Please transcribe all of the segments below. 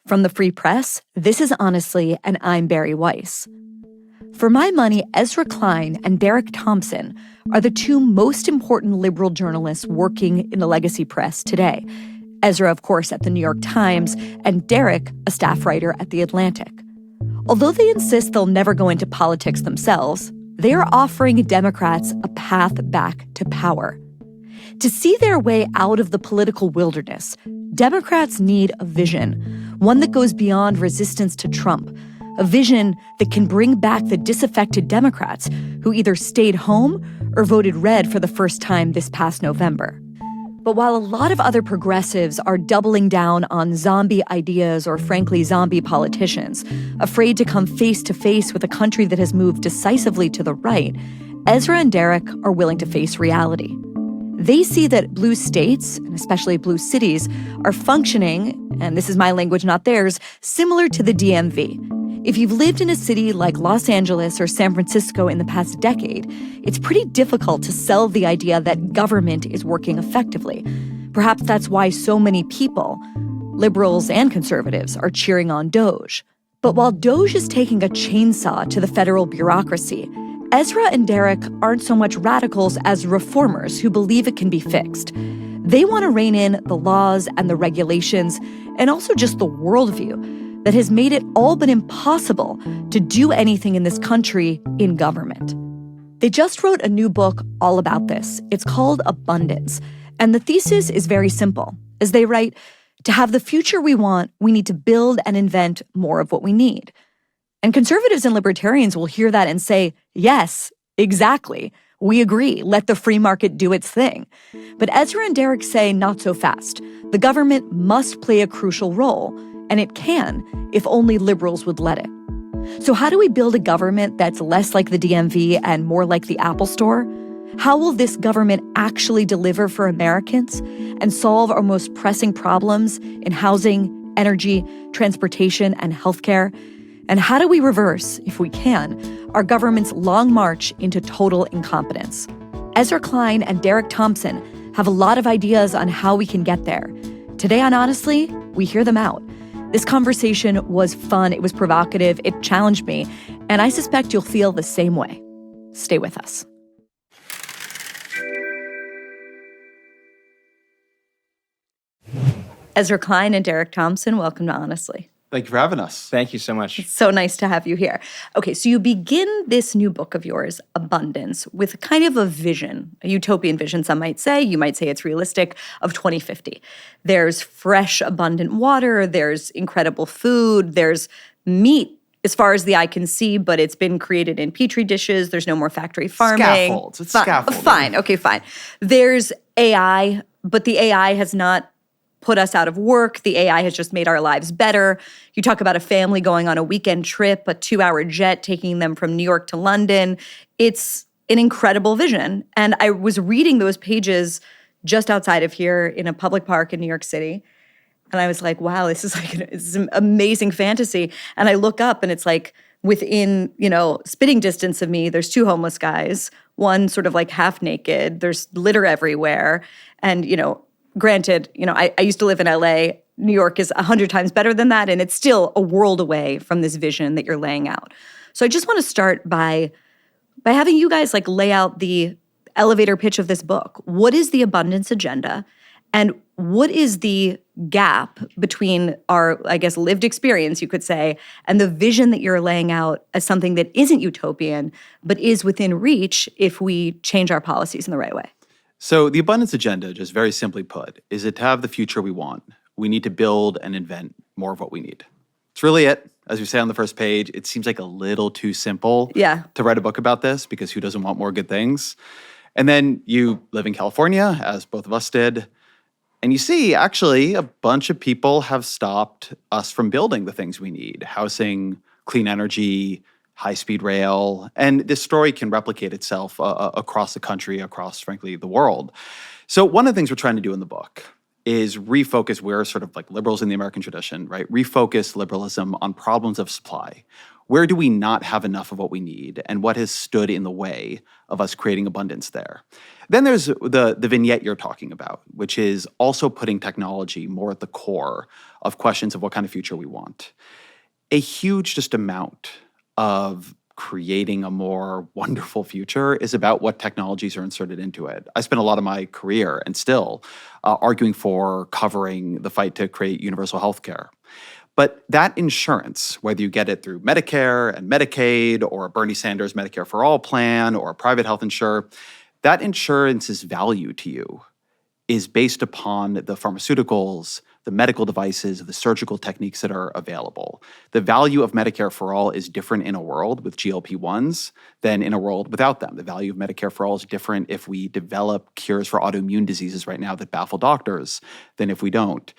From the Free Press, this is Honestly, and I'm Bari Weiss. For my money, Ezra Klein and Derek Thompson are the two most important liberal journalists working in the legacy press today. Ezra, of course, at the New York Times, and Derek, a staff writer at The Atlantic. Although they insist they'll never go into politics themselves, they are offering Democrats a path back to power. To see their way out of the political wilderness, Democrats need a vision, one that goes beyond resistance to Trump, a vision that can bring back the disaffected Democrats who either stayed home or voted red for the first time this past November. But while a lot of other progressives are doubling down on zombie ideas or, frankly, zombie politicians, afraid to come face to face with a country that has moved decisively to the right, Ezra and Derek are willing to face reality. They see that blue states, and especially blue cities, are functioning, and this is my language, not theirs, similar to the DMV. If you've lived in a city like Los Angeles or San Francisco in the past decade, it's pretty difficult to sell the idea that government is working effectively. Perhaps that's why so many people, liberals and conservatives, are cheering on DOJ. But while DOJ is taking a chainsaw to the federal bureaucracy, Ezra and Derek aren't so much radicals as reformers who believe it can be fixed. They want to rein in the laws and the regulations and also just the worldview that has made it all but impossible to do anything in this country in government. They just wrote a new book all about this. It's called Abundance. And the thesis is very simple. As they write, to have the future we want, we need to build and invent more of what we need. And conservatives and libertarians will hear that and say, yes, exactly. We agree. Let the free market do its thing. But Ezra and Derek say not so fast. The government must play a crucial role. And it can, if only liberals would let it. So how do we build a government that's less like the DMV and more like the Apple Store? How will this government actually deliver for Americans and solve our most pressing problems in housing, energy, transportation, and healthcare? And how do we reverse, if we can, our government's long march into total incompetence? Ezra Klein and Derek Thompson have a lot of ideas on how we can get there. Today on Honestly, we hear them out. This conversation was fun, it was provocative, it challenged me, and I suspect you'll feel the same way. Stay with us. Ezra Klein and Derek Thompson, welcome to Honestly. Thank you for having us. Thank you so much. It's so nice to have you here. Okay, so you begin this new book of yours, Abundance, with kind of a vision, a utopian vision, some might say. You might say it's realistic, of 2050. There's fresh, abundant water. There's incredible food. There's meat as far as the eye can see, but it's been created in petri dishes. There's no more factory farming. Scaffolds. It's scaffolding. Fine. Okay, fine. There's AI, but the AI has not put us out of work. The AI has just made our lives better. You talk about a family going on a weekend trip, a 2-hour jet taking them from New York to London. It's an incredible vision. And I was reading those pages just outside of here in a public park in New York City. And I was like, wow, this is an amazing fantasy. And I look up and it's like within, spitting distance of me, there's 2 homeless guys, one sort of like half naked. There's litter everywhere. And, granted, I used to live in LA. New York is 100 times better than that, and it's still a world away from this vision that you're laying out. So I just want to start by having you guys lay out the elevator pitch of this book. What is the abundance agenda, and what is the gap between our, lived experience, you could say, and the vision that you're laying out as something that isn't utopian, but is within reach if we change our policies in the right way? So the abundance agenda, just very simply put, is to have the future we want. We need to build and invent more of what we need. It's really it. As we say on the first page, it seems like a little too simple to write a book about this, because who doesn't want more good things? And then you live in California, as both of us did, and you see actually a bunch of people have stopped us from building the things we need: housing, clean energy, high-speed rail, and this story can replicate itself across the country, across, frankly, the world. So one of the things we're trying to do in the book is refocus. We're sort of like liberals in the American tradition, right? Refocus liberalism on problems of supply. Where do we not have enough of what we need, and what has stood in the way of us creating abundance there? Then there's the vignette you're talking about, which is also putting technology more at the core of questions of what kind of future we want. A huge just amount of creating a more wonderful future is about what technologies are inserted into it. I spent a lot of my career, and still, arguing for covering the fight to create universal health care. But that insurance, whether you get it through Medicare and Medicaid or a Bernie Sanders Medicare for All plan or a private health insurer, that insurance's value to you is based upon the pharmaceuticals, the medical devices, the surgical techniques that are available. The value of Medicare for All is different in a world with GLP-1s than in a world without them. The value of Medicare for All is different if we develop cures for autoimmune diseases right now that baffle doctors than if we don't.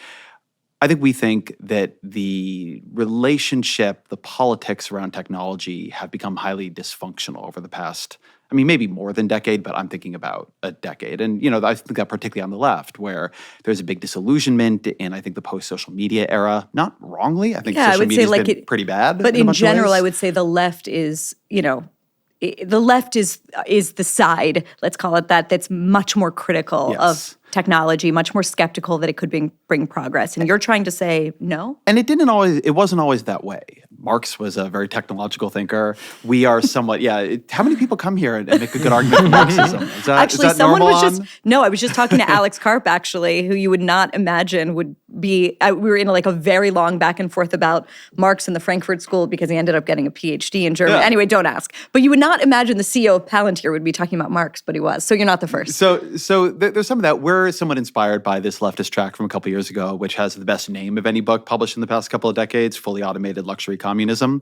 I think we think that the relationship, the politics around technology have become highly dysfunctional over the past, maybe more than decade, but I'm thinking about a decade. And, I think that particularly on the left, where there's a big disillusionment in, I think, the post-social media era. Not wrongly. I think social media's been pretty bad. But in general, I would say the left is, the left is the side, let's call it that, that's much more critical of technology, much more skeptical that it could bring progress. And you're trying to say no? And it wasn't always that way. Marx was a very technological thinker. We are somewhat, how many people come here and make a good argument for Marxism? Is that normal? I was just talking to Alex Karp, actually, who you would not imagine would be, we were in a very long back and forth about Marx in the Frankfurt School because he ended up getting a PhD in Germany. Yeah. Anyway, don't ask. But you would not imagine the CEO of Palantir would be talking about Marx, but he was. So you're not the first. So there's some of that. We're somewhat inspired by this leftist track from a couple years ago, which has the best name of any book published in the past couple of decades, Fully Automated Luxury Communism.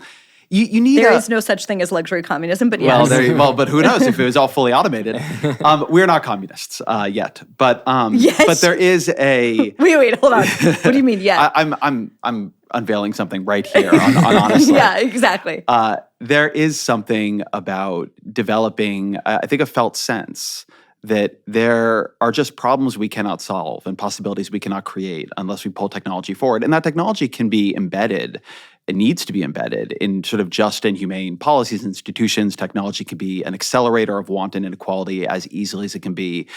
There is no such thing as luxury communism, but yes. But who knows if it was all fully automated? We're not communists yet, but yes. But there is a wait, hold on. What do you mean yet? I'm unveiling something right here on honestly. Yeah, exactly. There is something about developing, I think, a felt sense that there are just problems we cannot solve and possibilities we cannot create unless we pull technology forward. And that technology can be embedded. It needs to be embedded in sort of just and humane policies and institutions. Technology can be an accelerator of want and inequality as easily as it can be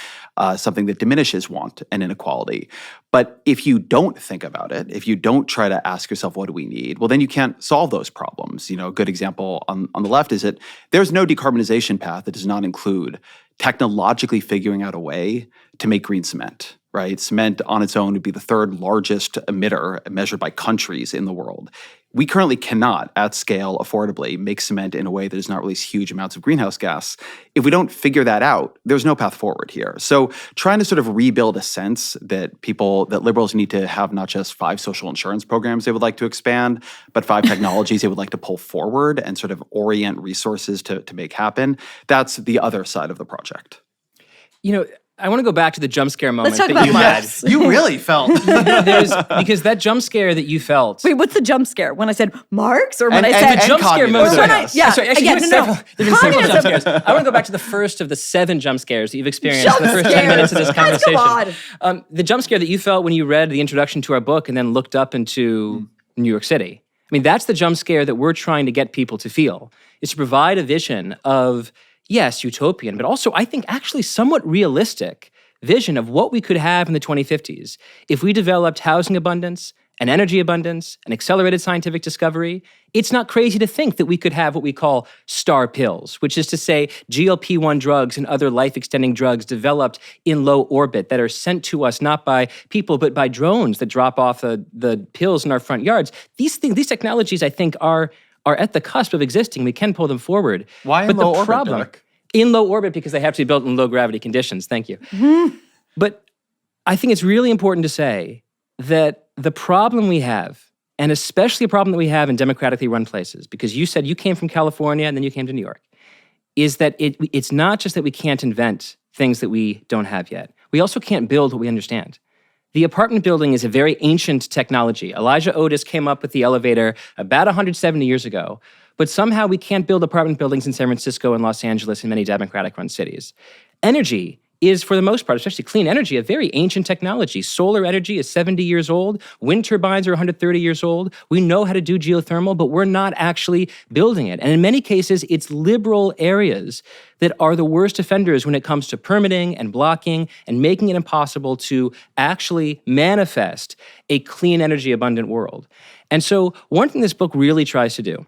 something that diminishes want and inequality. But if you don't think about it, if you don't try to ask yourself, what do we need? Well, then you can't solve those problems. A good example on the left is that there's no decarbonization path that does not include technologically figuring out a way to make green cement, right? Cement on its own would be the third largest emitter measured by countries in the world. We currently cannot, at scale, affordably, make cement in a way that does not release huge amounts of greenhouse gas. If we don't figure that out, there's no path forward here. So trying to sort of rebuild a sense that liberals need to have not just 5 social insurance programs they would like to expand, but 5 technologies they would like to pull forward and sort of orient resources to make happen, that's the other side of the project. I want to go back to the jump scare moment that you had. You really felt. Because that jump scare that you felt. Wait, what's the jump scare? When I said Marx or when I said... the jump scare moment. There's been several jump scares. I want to go back to the first of the 7 jump scares that you've experienced in the first 10 minutes of this conversation. The jump scare that you felt when you read the introduction to our book and then looked up into New York City. That's the jump scare that we're trying to get people to feel, is to provide a vision of... yes, utopian, but also I think actually somewhat realistic vision of what we could have in the 2050s if we developed housing abundance, and energy abundance, and accelerated scientific discovery. It's not crazy to think that we could have what we call star pills, which is to say GLP-1 drugs and other life-extending drugs developed in low orbit that are sent to us not by people but by drones that drop off the pills in our front yards. These technologies, I think, are at the cusp of existing. We can pull them forward. Why in low orbit, Derek? In low orbit because they have to be built in low gravity conditions. Thank you. Mm-hmm. But I think it's really important to say that the problem we have, and especially a problem that we have in democratically run places, because you said you came from California and then you came to New York, is that it's not just that we can't invent things that we don't have yet. We also can't build what we understand. The apartment building is a very ancient technology. Elijah Otis came up with the elevator about 170 years ago, but somehow we can't build apartment buildings in San Francisco and Los Angeles and many democratic-run cities. Energy is, for the most part, especially clean energy, a very ancient technology. Solar energy is 70 years old. Wind turbines are 130 years old. We know how to do geothermal, but we're not actually building it. And in many cases, it's liberal areas that are the worst offenders when it comes to permitting and blocking and making it impossible to actually manifest a clean energy abundant world. And so one thing this book really tries to do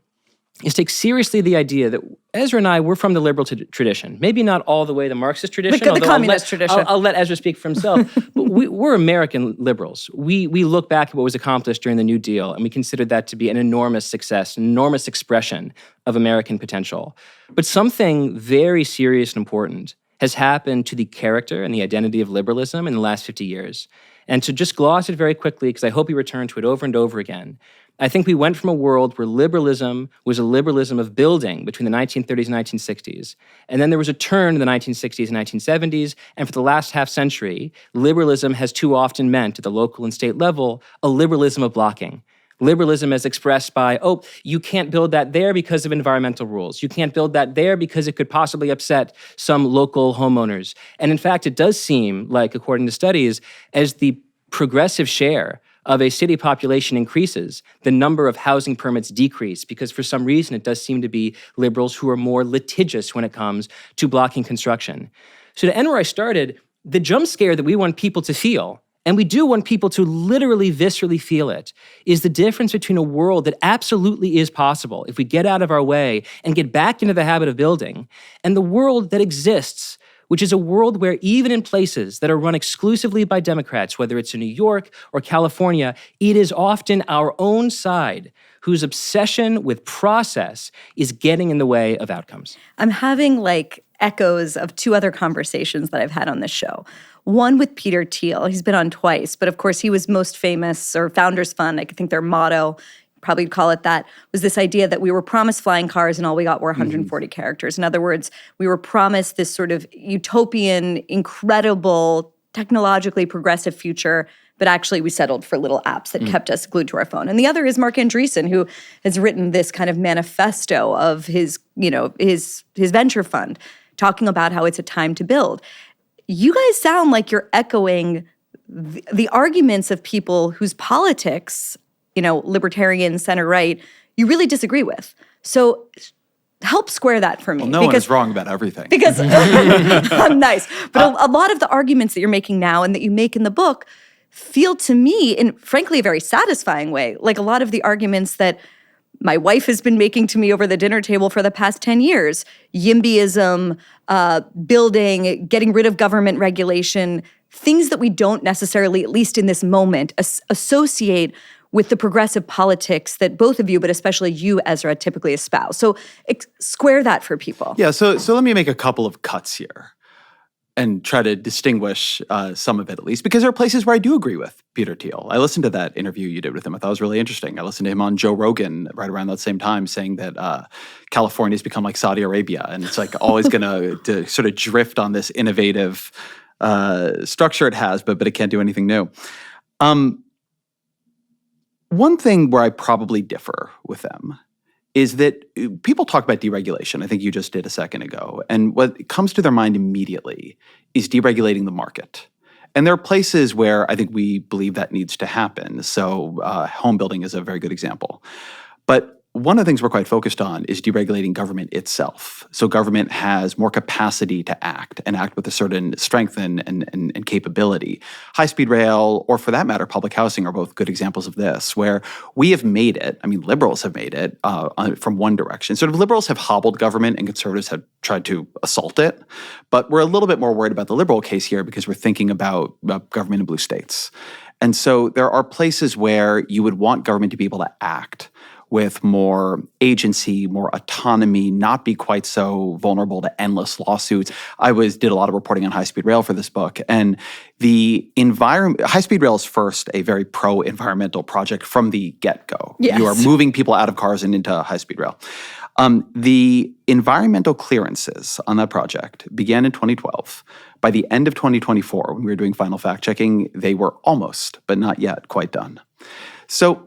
is take seriously the idea that Ezra and I, we're from the liberal tradition. Maybe not all the way the Marxist tradition. The communist tradition. I'll let Ezra speak for himself. But we're American liberals. We look back at what was accomplished during the New Deal, and we consider that to be an enormous success, an enormous expression of American potential. But something very serious and important has happened to the character and the identity of liberalism in the last 50 years. And to just gloss it very quickly, because I hope we return to it over and over again, I think we went from a world where liberalism was a liberalism of building between the 1930s and 1960s. And then there was a turn in the 1960s and 1970s. And for the last half century, liberalism has too often meant, at the local and state level, a liberalism of blocking. Liberalism as expressed by, oh, you can't build that there because of environmental rules. You can't build that there because it could possibly upset some local homeowners. And in fact, it does seem like, according to studies, as the progressive share of a city population increases, the number of housing permits decrease, because for some reason it does seem to be liberals who are more litigious when it comes to blocking construction. So to end where I started, the jump scare that we want people to feel, and we do want people to literally, viscerally feel it, is the difference between a world that absolutely is possible if we get out of our way and get back into the habit of building, and the world that exists, which is a world where even in places that are run exclusively by Democrats, whether it's in New York or California, it is often our own side whose obsession with process is getting in the way of outcomes. I'm having echoes of two other conversations that I've had on this show. One with Peter Thiel. He's been on twice, but of course he was most famous, or Founders Fund, I think their motto, probably call it that, was this idea that we were promised flying cars and all we got were 140 characters. In other words, we were promised this sort of utopian, incredible, technologically progressive future, but actually we settled for little apps that kept us glued to our phone. And the other is Mark Andreessen, who has written this kind of manifesto of his venture fund, talking about how it's a time to build. You guys sound like you're echoing the arguments of people whose politics, libertarian, center-right, you really disagree with. So help square that for me. Well, no one is wrong about everything. Because I'm nice. But a lot of the arguments that you're making now and that you make in the book feel to me, in frankly a very satisfying way, like a lot of the arguments that my wife has been making to me over the dinner table for the past 10 years. YIMBYism, building, getting rid of government regulation, things that we don't necessarily, at least in this moment, associate with the progressive politics that both of you, but especially you, Ezra, typically espouse. So square that for people. Yeah, so let me make a couple of cuts here and try to distinguish some of it at least, because there are places where I do agree with Peter Thiel. I listened to that interview you did with him. I thought it was really interesting. I listened to him on Joe Rogan right around that same time saying that California's become like Saudi Arabia, and it's always going to sort of drift on this innovative structure it has, but it can't do anything new. One thing where I probably differ with them is that people talk about deregulation. I think you just did a second ago. And what comes to their mind immediately is deregulating the market. And there are places where I think we believe that needs to happen. So home building is a very good example. But one of the things we're quite focused on is deregulating government itself. So government has more capacity to act and act with a certain strength and capability. High-speed rail, or for that matter, public housing are both good examples of this, where we have made it, liberals have made it from one direction. Sort of liberals have hobbled government and conservatives have tried to assault it. But we're a little bit more worried about the liberal case here because we're thinking about government in blue states. And so there are places where you would want government to be able to act with more agency, more autonomy, not be quite so vulnerable to endless lawsuits. I did a lot of reporting on high-speed rail for this book, and the environment, high-speed rail is first a very pro-environmental project from the get-go. Yes. You are moving people out of cars and into high-speed rail. The environmental clearances on that project began in 2012. By the end of 2024, when we were doing final fact-checking, they were almost, but not yet, quite done. So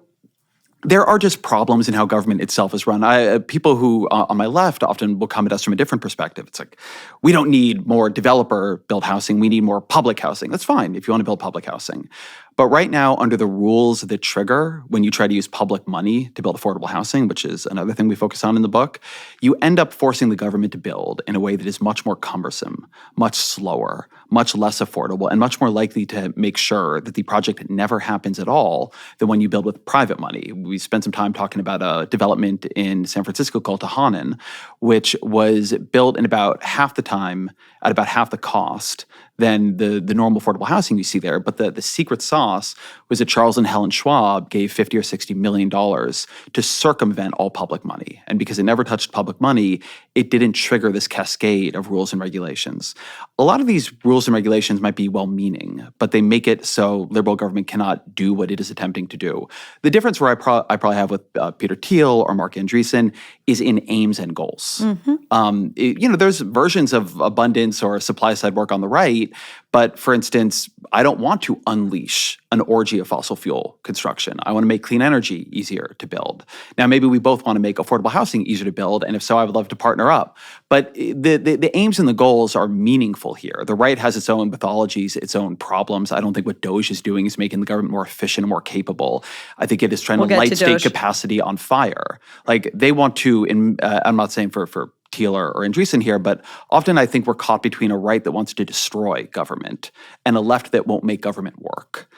there are just problems in how government itself is run. People who on my left often will come at us from a different perspective. It's like, we don't need more developer-built housing. We need more public housing. That's fine if you want to build public housing. But right now, under the rules that trigger when you try to use public money to build affordable housing, which is another thing we focus on in the book, you end up forcing the government to build in a way that is much more cumbersome, much slower, much less affordable, and much more likely to make sure that the project never happens at all than when you build with private money. We spent some time talking about a development in San Francisco called Tahanan, which was built in about half the time at about half the cost than the normal affordable housing you see there. But the secret sauce was that Charles and Helen Schwab gave $50 or $60 million to circumvent all public money. And because it never touched public money, it didn't trigger this cascade of rules and regulations. A lot of these rules and regulations might be well-meaning, but they make it so liberal government cannot do what it is attempting to do. The difference where I probably have with Peter Thiel or Mark Andreessen is in aims and goals. Mm-hmm. There's versions of abundance or supply-side work on the right, but for instance, I don't want to unleash an orgy of fossil fuel construction. I want to make clean energy easier to build. Now, maybe we both want to make affordable housing easier to build, and if so, I would love to partner up. But the aims and the goals are meaningful here. The right has its own pathologies, its own problems. I don't think what DOGE is doing is making the government more efficient and more capable. I think it is trying to light state capacity on fire. Like, they want to, I'm not saying for Thiel or Andreessen here, but often I think we're caught between a right that wants to destroy government and a left that won't make government work.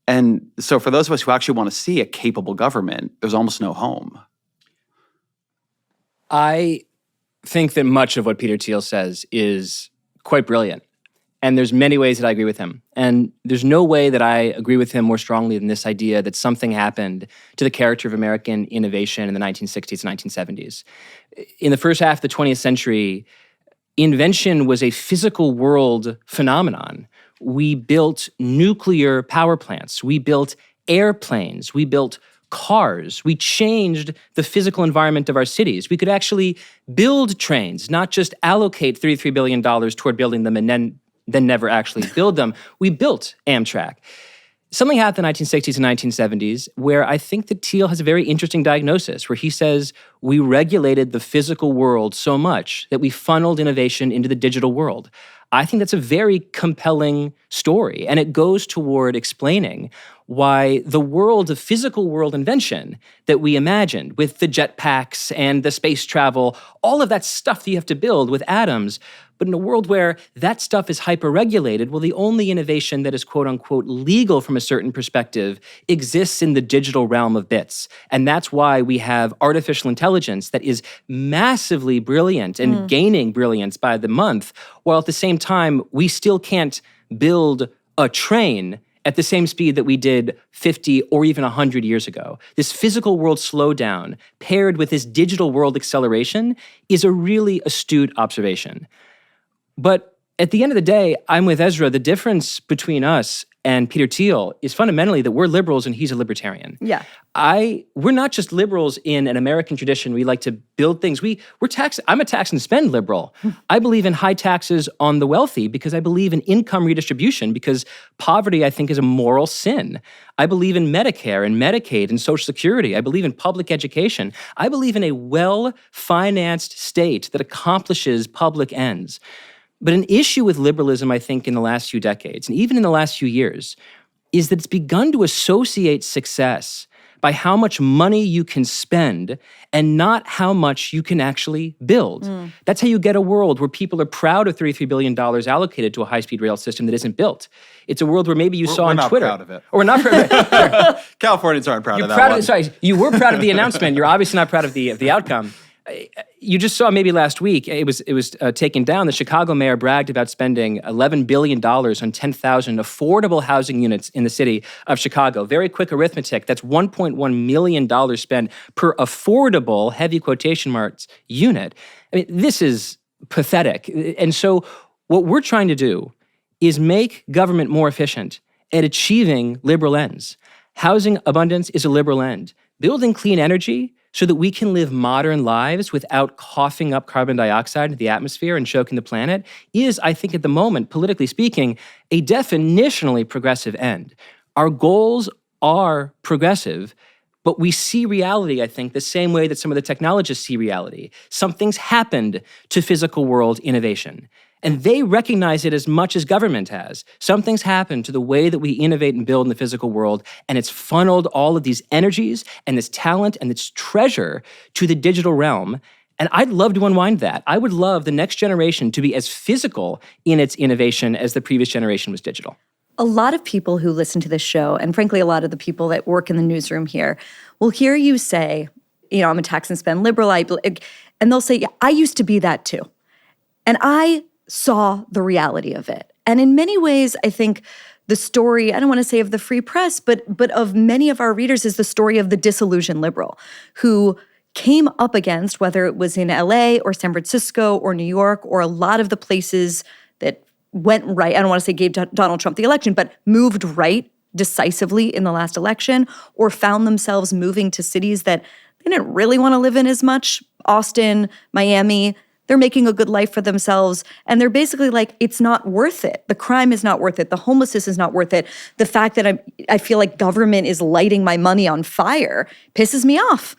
And so for those of us who actually want to see a capable government, there's almost no home. I think that much of what Peter Thiel says is quite brilliant. And there's many ways that I agree with him. And there's no way that I agree with him more strongly than this idea that something happened to the character of American innovation in the 1960s and 1970s. In the first half of the 20th century, invention was a physical world phenomenon. We built nuclear power plants. We built airplanes. We built cars. We changed the physical environment of our cities. We could actually build trains, not just allocate $33 billion toward building them and then never actually build them. We built Amtrak. Something happened in the 1960s and 1970s where I think that Thiel has a very interesting diagnosis, where he says we regulated the physical world so much that we funneled innovation into the digital world. I think that's a very compelling story, and it goes toward explaining why the world of physical world invention that we imagined with the jetpacks and the space travel, all of that stuff that you have to build with atoms, but in a world where that stuff is hyper-regulated, well, the only innovation that is quote-unquote legal from a certain perspective exists in the digital realm of bits. And that's why we have artificial intelligence that is massively brilliant and gaining brilliance by the month, while at the same time, we still can't build a train at the same speed that we did 50 or even 100 years ago. This physical world slowdown paired with this digital world acceleration is a really astute observation. But at the end of the day, I'm with Ezra. The difference between us and Peter Thiel is fundamentally that we're liberals and he's a libertarian. Yeah. We're not just liberals in an American tradition. We like to build things. I'm a tax and spend liberal. I believe in high taxes on the wealthy because I believe in income redistribution, because poverty, I think, is a moral sin. I believe in Medicare and Medicaid and Social Security. I believe in public education. I believe in a well-financed state that accomplishes public ends. But an issue with liberalism, I think, in the last few decades, and even in the last few years, is that it's begun to associate success by how much money you can spend and not how much you can actually build. That's how you get a world where people are proud of $33 billion allocated to a high-speed rail system that isn't built. It's a world where maybe you saw on Twitter. We're not proud of it. Or we're not proud of it. Californians aren't proud of that one. Sorry, you were proud of the announcement. You're obviously not proud of the outcome. You just saw maybe last week, it was taken down. The Chicago mayor bragged about spending $11 billion on 10,000 affordable housing units in the city of Chicago. Very quick arithmetic. That's $1.1 million spent per affordable, heavy quotation marks, unit. I mean, this is pathetic. And so what we're trying to do is make government more efficient at achieving liberal ends. Housing abundance is a liberal end. Building clean energy so that we can live modern lives without coughing up carbon dioxide into the atmosphere and choking the planet is, I think at the moment, politically speaking, a definitionally progressive end. Our goals are progressive, But we see reality, I think, the same way that some of the technologists see reality. Something's happened to physical world innovation. And they recognize it as much as government has. Something's happened to the way that we innovate and build in the physical world, and it's funneled all of these energies and this talent and this treasure to the digital realm. And I'd love to unwind that. I would love the next generation to be as physical in its innovation as the previous generation was digital. A lot of people who listen to this show, and frankly, a lot of the people that work in the newsroom here, will hear you say, I'm a tax and spend liberal, and they'll say, yeah, I used to be that too. And I saw the reality of it. And in many ways, I think the story, I don't want to say of the free press, but of many of our readers is the story of the disillusioned liberal who came up against, whether it was in LA or San Francisco or New York or a lot of the places that went right, I don't want to say gave Donald Trump the election, but moved right decisively in the last election, or found themselves moving to cities that they didn't really want to live in as much, Austin, Miami. They're making a good life for themselves, and they're basically like, it's not worth it. The crime is not worth it. The homelessness is not worth it. The fact that I feel like government is lighting my money on fire pisses me off.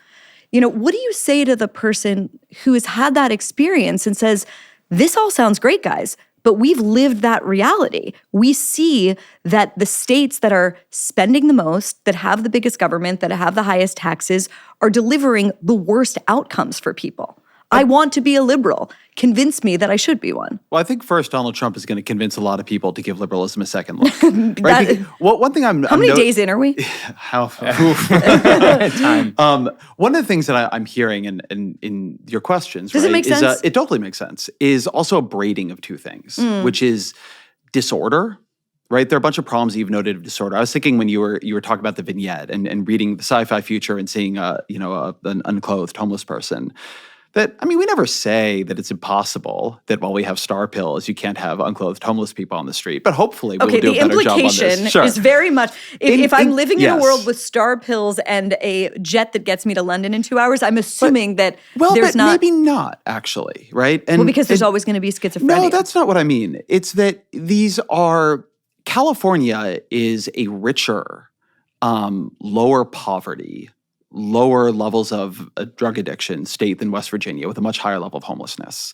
What do you say to the person who has had that experience and says, this all sounds great, guys, but we've lived that reality. We see that the states that are spending the most, that have the biggest government, that have the highest taxes, are delivering the worst outcomes for people. I want to be a liberal. Convince me that I should be one. Well, I think first Donald Trump is going to convince a lot of people to give liberalism a second look. Right? One thing How many days in are we? How? Time. One of the things that I'm hearing in your questions, Does it make sense? It totally makes sense, is also a braiding of two things, which is disorder. Right, there are a bunch of problems you've noted of disorder. I was thinking when you were talking about the vignette and reading the sci-fi future and seeing an unclothed homeless person. That, we never say that it's impossible that while we have star pills, you can't have unclothed homeless people on the street. But hopefully we'll do a better job on this. The implication is very much, if I'm living in a world with star pills and a jet that gets me to London in 2 hours, I'm assuming that there's not. Maybe not, actually, right? Because there's always going to be schizophrenia. No, that's not what I mean. It's that California is a richer, lower poverty, lower levels of drug addiction state than West Virginia, with a much higher level of homelessness.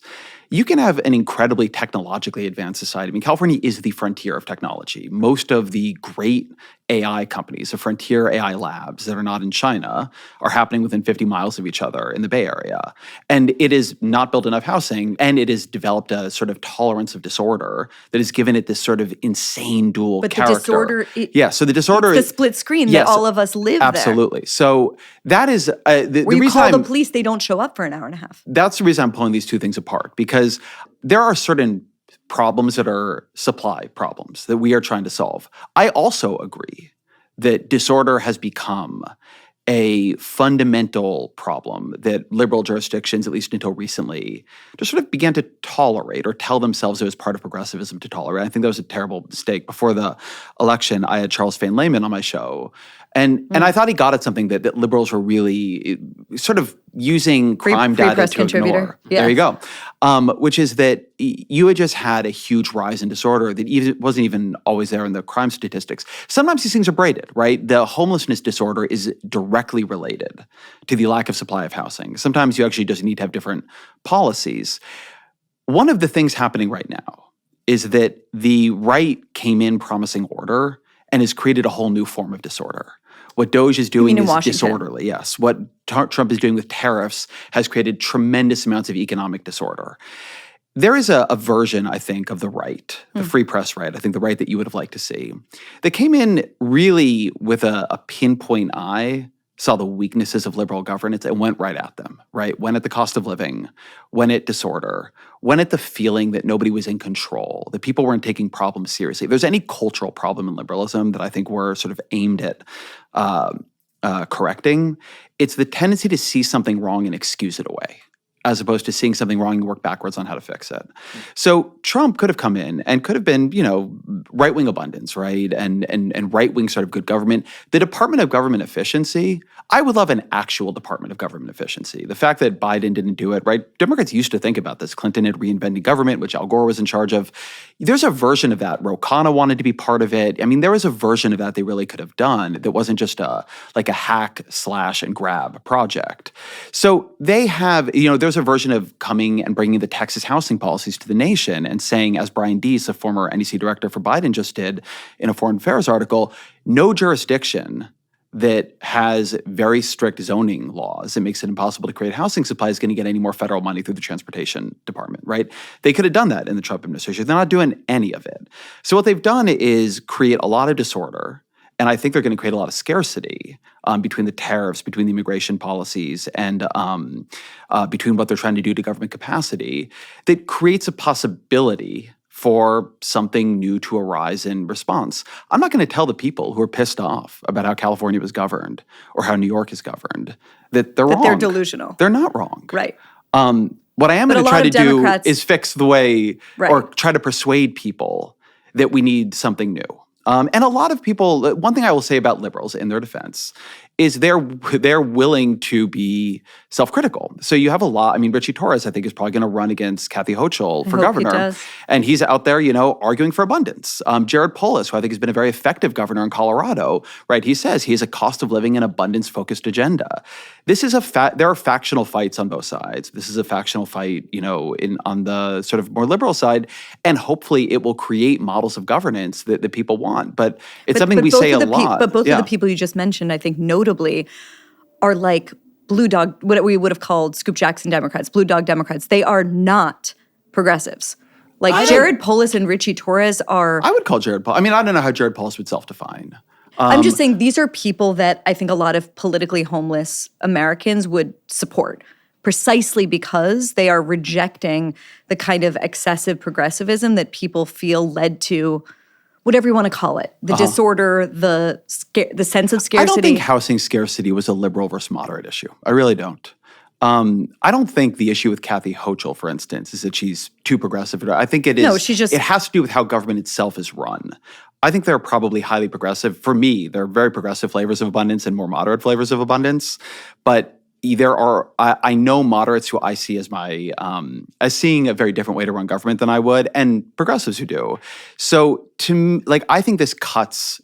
You can have an incredibly technologically advanced society. California is the frontier of technology. Most of the great AI companies, the frontier AI labs that are not in China, are happening within 50 miles of each other in the Bay Area. And it is not built enough housing, and it has developed a sort of tolerance of disorder that has given it this sort of insane dual character. But the disorder, so the disorder is the split screen that all of us live there. Absolutely. So that is the Where you reason call the police, they don't show up for an hour and a half. That's the reason I'm pulling these two things apart, because there are certain problems that are supply problems that we are trying to solve. I also agree that disorder has become a fundamental problem that liberal jurisdictions, at least until recently, just sort of began to tolerate or tell themselves it was part of progressivism to tolerate. I think that was a terrible mistake. Before the election, I had Charles Fain Lehman on my show, and I thought he got at something that liberals were really sort of using crime data to ignore. Yeah. There you go. Which is that you had just had a huge rise in disorder that wasn't even always there in the crime statistics. Sometimes these things are braided, right? The homelessness disorder is directly related to the lack of supply of housing. Sometimes you actually just need to have different policies. One of the things happening right now is that the right came in promising order and has created a whole new form of disorder. What Doge is doing is disorderly, yes. What Trump is doing with tariffs has created tremendous amounts of economic disorder. There is a version, I think, of the right, the free press right, I think the right that you would have liked to see, that came in really with a pinpoint eye, saw the weaknesses of liberal governance and went right at them, right? Went at the cost of living, went at disorder, went at the feeling that nobody was in control, that people weren't taking problems seriously. If there's any cultural problem in liberalism that I think we're sort of aimed at correcting, it's the tendency to see something wrong and excuse it away. as opposed to seeing something wrong and work backwards on how to fix it. So Trump could have come in and could have been, right-wing abundance, right? And right-wing sort of good government. The Department of Government Efficiency, I would love an actual Department of Government Efficiency. The fact that Biden didn't do it, right? Democrats used to think about this. Clinton had reinvented government, which Al Gore was in charge of. There's a version of that. Ro Khanna wanted to be part of it. I mean, there was a version of that they really could have done that wasn't just a hack, slash, and grab project. So they have, there's a version of coming and bringing the Texas housing policies to the nation and saying, as Brian Deese, a former NEC director for Biden, just did in a Foreign Affairs article, no jurisdiction that has very strict zoning laws that makes it impossible to create housing supply is going to get any more federal money through the Transportation Department, right? They could have done that in the Trump administration. They're not doing any of it. So what they've done is create a lot of disorder. And I think they're going to create a lot of scarcity between the tariffs, between the immigration policies, and between what they're trying to do to government capacity that creates a possibility for something new to arise in response. I'm not going to tell the people who are pissed off about how California was governed or how New York is governed that they're wrong. That they're delusional. They're not wrong. Right. What I am going to try to do is fix the way or try to persuade people that we need something new. And a lot of people, one thing I will say about liberals in their defense is they're willing to be self-critical. So you have a lot, Richie Torres, I think, is probably going to run against Kathy Hochul for governor. And he's out there, arguing for abundance. Jared Polis, who I think has been a very effective governor in Colorado, right? He says he has a cost of living and abundance-focused agenda. This is there are factional fights on both sides. This is a factional fight, on the sort of more liberal side. And hopefully it will create models of governance that people want. But it's something we say a lot. But both of the people you just mentioned, I think, notably, are like blue dog, what we would have called Scoop Jackson Democrats, blue dog Democrats. They are not progressives. Like Jared Polis and Richie Torres are. I would call Jared Polis. I don't know how Jared Polis would self-define. I'm just saying these are people that I think a lot of politically homeless Americans would support, precisely because they are rejecting the kind of excessive progressivism that people feel led to whatever you want to call it, the disorder, the sense of scarcity. I don't think housing scarcity was a liberal versus moderate issue. I really don't. I don't think the issue with Kathy Hochul, for instance, is that she's too progressive. I think it is. No, she's just. It has to do with how government itself is run. I think there are probably highly progressive. For me, there are very progressive flavors of abundance and more moderate flavors of abundance. But there are, I know moderates who I see as as seeing a very different way to run government than I would, and progressives who do. So I think this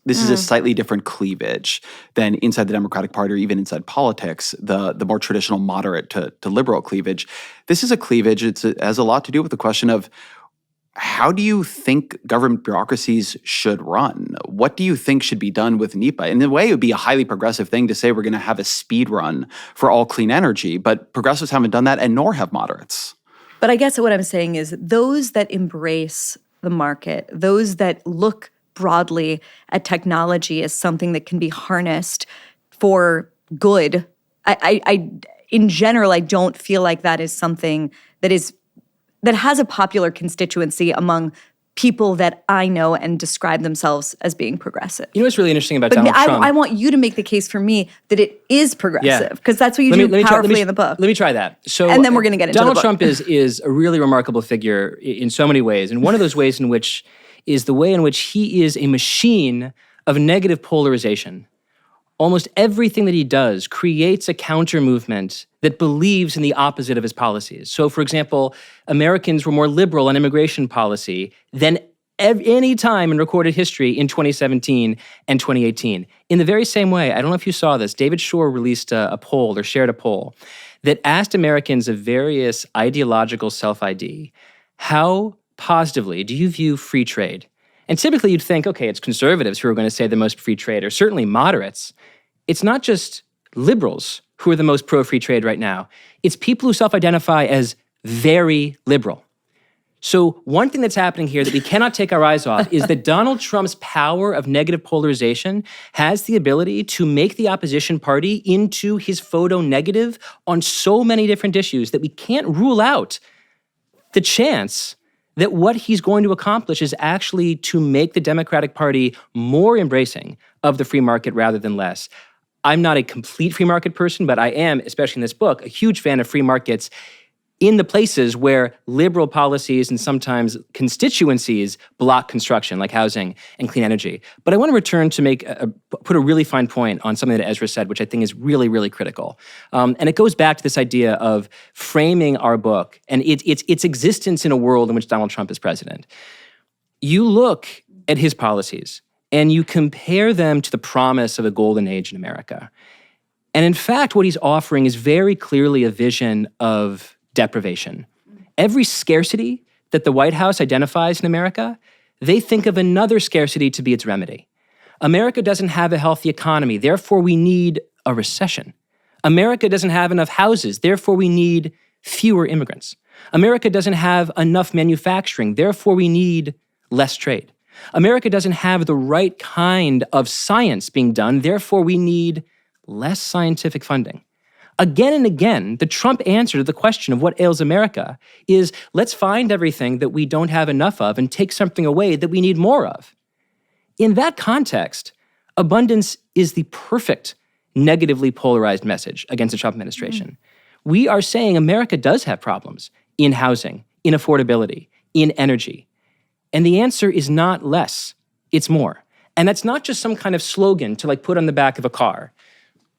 is a slightly different cleavage than inside the Democratic Party or even inside politics, the more traditional moderate to liberal cleavage. This is a cleavage, it has a lot to do with the question of, how do you think government bureaucracies should run? What do you think should be done with NEPA? In a way, it would be a highly progressive thing to say we're going to have a speed run for all clean energy, but progressives haven't done that, and nor have moderates. But I guess what I'm saying is those that embrace the market, those that look broadly at technology as something that can be harnessed for good, I in general, I don't feel like that is something that has a popular constituency among people that I know and describe themselves as being progressive. You know what's really interesting about Donald Trump? I want you to make the case for me that it is progressive, because that's what you do powerfully in the book. Let me try that. And then we're going to get into Donald the book. Trump is a really remarkable figure in so many ways. And one of those ways is the way in which he is a machine of negative polarization. Almost everything that he does creates a counter movement that believes in the opposite of his policies. So, for example, Americans were more liberal on immigration policy than any time in recorded history in 2017 and 2018. In the very same way, I don't know if you saw this, David Shore released a poll or shared a poll that asked Americans of various ideological self-ID, how positively do you view free trade? And typically you'd think, okay, it's conservatives who are going to say the most free trade, or certainly moderates. It's not just liberals who are the most pro-free trade right now. It's people who self-identify as very liberal. So one thing that's happening here that we cannot take our eyes off is that Donald Trump's power of negative polarization has the ability to make the opposition party into his photo negative on so many different issues that we can't rule out the chance that what he's going to accomplish is actually to make the Democratic Party more embracing of the free market rather than less. I'm not a complete free market person, but I am, especially in this book, a huge fan of free markets. in the places where liberal policies and sometimes constituencies block construction, like housing and clean energy. But I want to return to put a really fine point on something that Ezra said, which I think is really, really critical. And it goes back to this idea of framing our book and its existence in a world in which Donald Trump is president. You look at his policies and you compare them to the promise of a golden age in America. And in fact, what he's offering is very clearly a vision of deprivation. Every scarcity that the White House identifies in America, they think of another scarcity to be its remedy. America doesn't have a healthy economy, therefore we need a recession. America doesn't have enough houses, therefore we need fewer immigrants. America doesn't have enough manufacturing, therefore we need less trade. America doesn't have the right kind of science being done, therefore we need less scientific funding. Again and again, the Trump answer to the question of what ails America is, let's find everything that we don't have enough of and take something away that we need more of. In that context, abundance is the perfect negatively polarized message against the Trump administration. We are saying America does have problems in housing, in affordability, in energy. And the answer is not less, it's more. And that's not just some kind of slogan to put on the back of a car,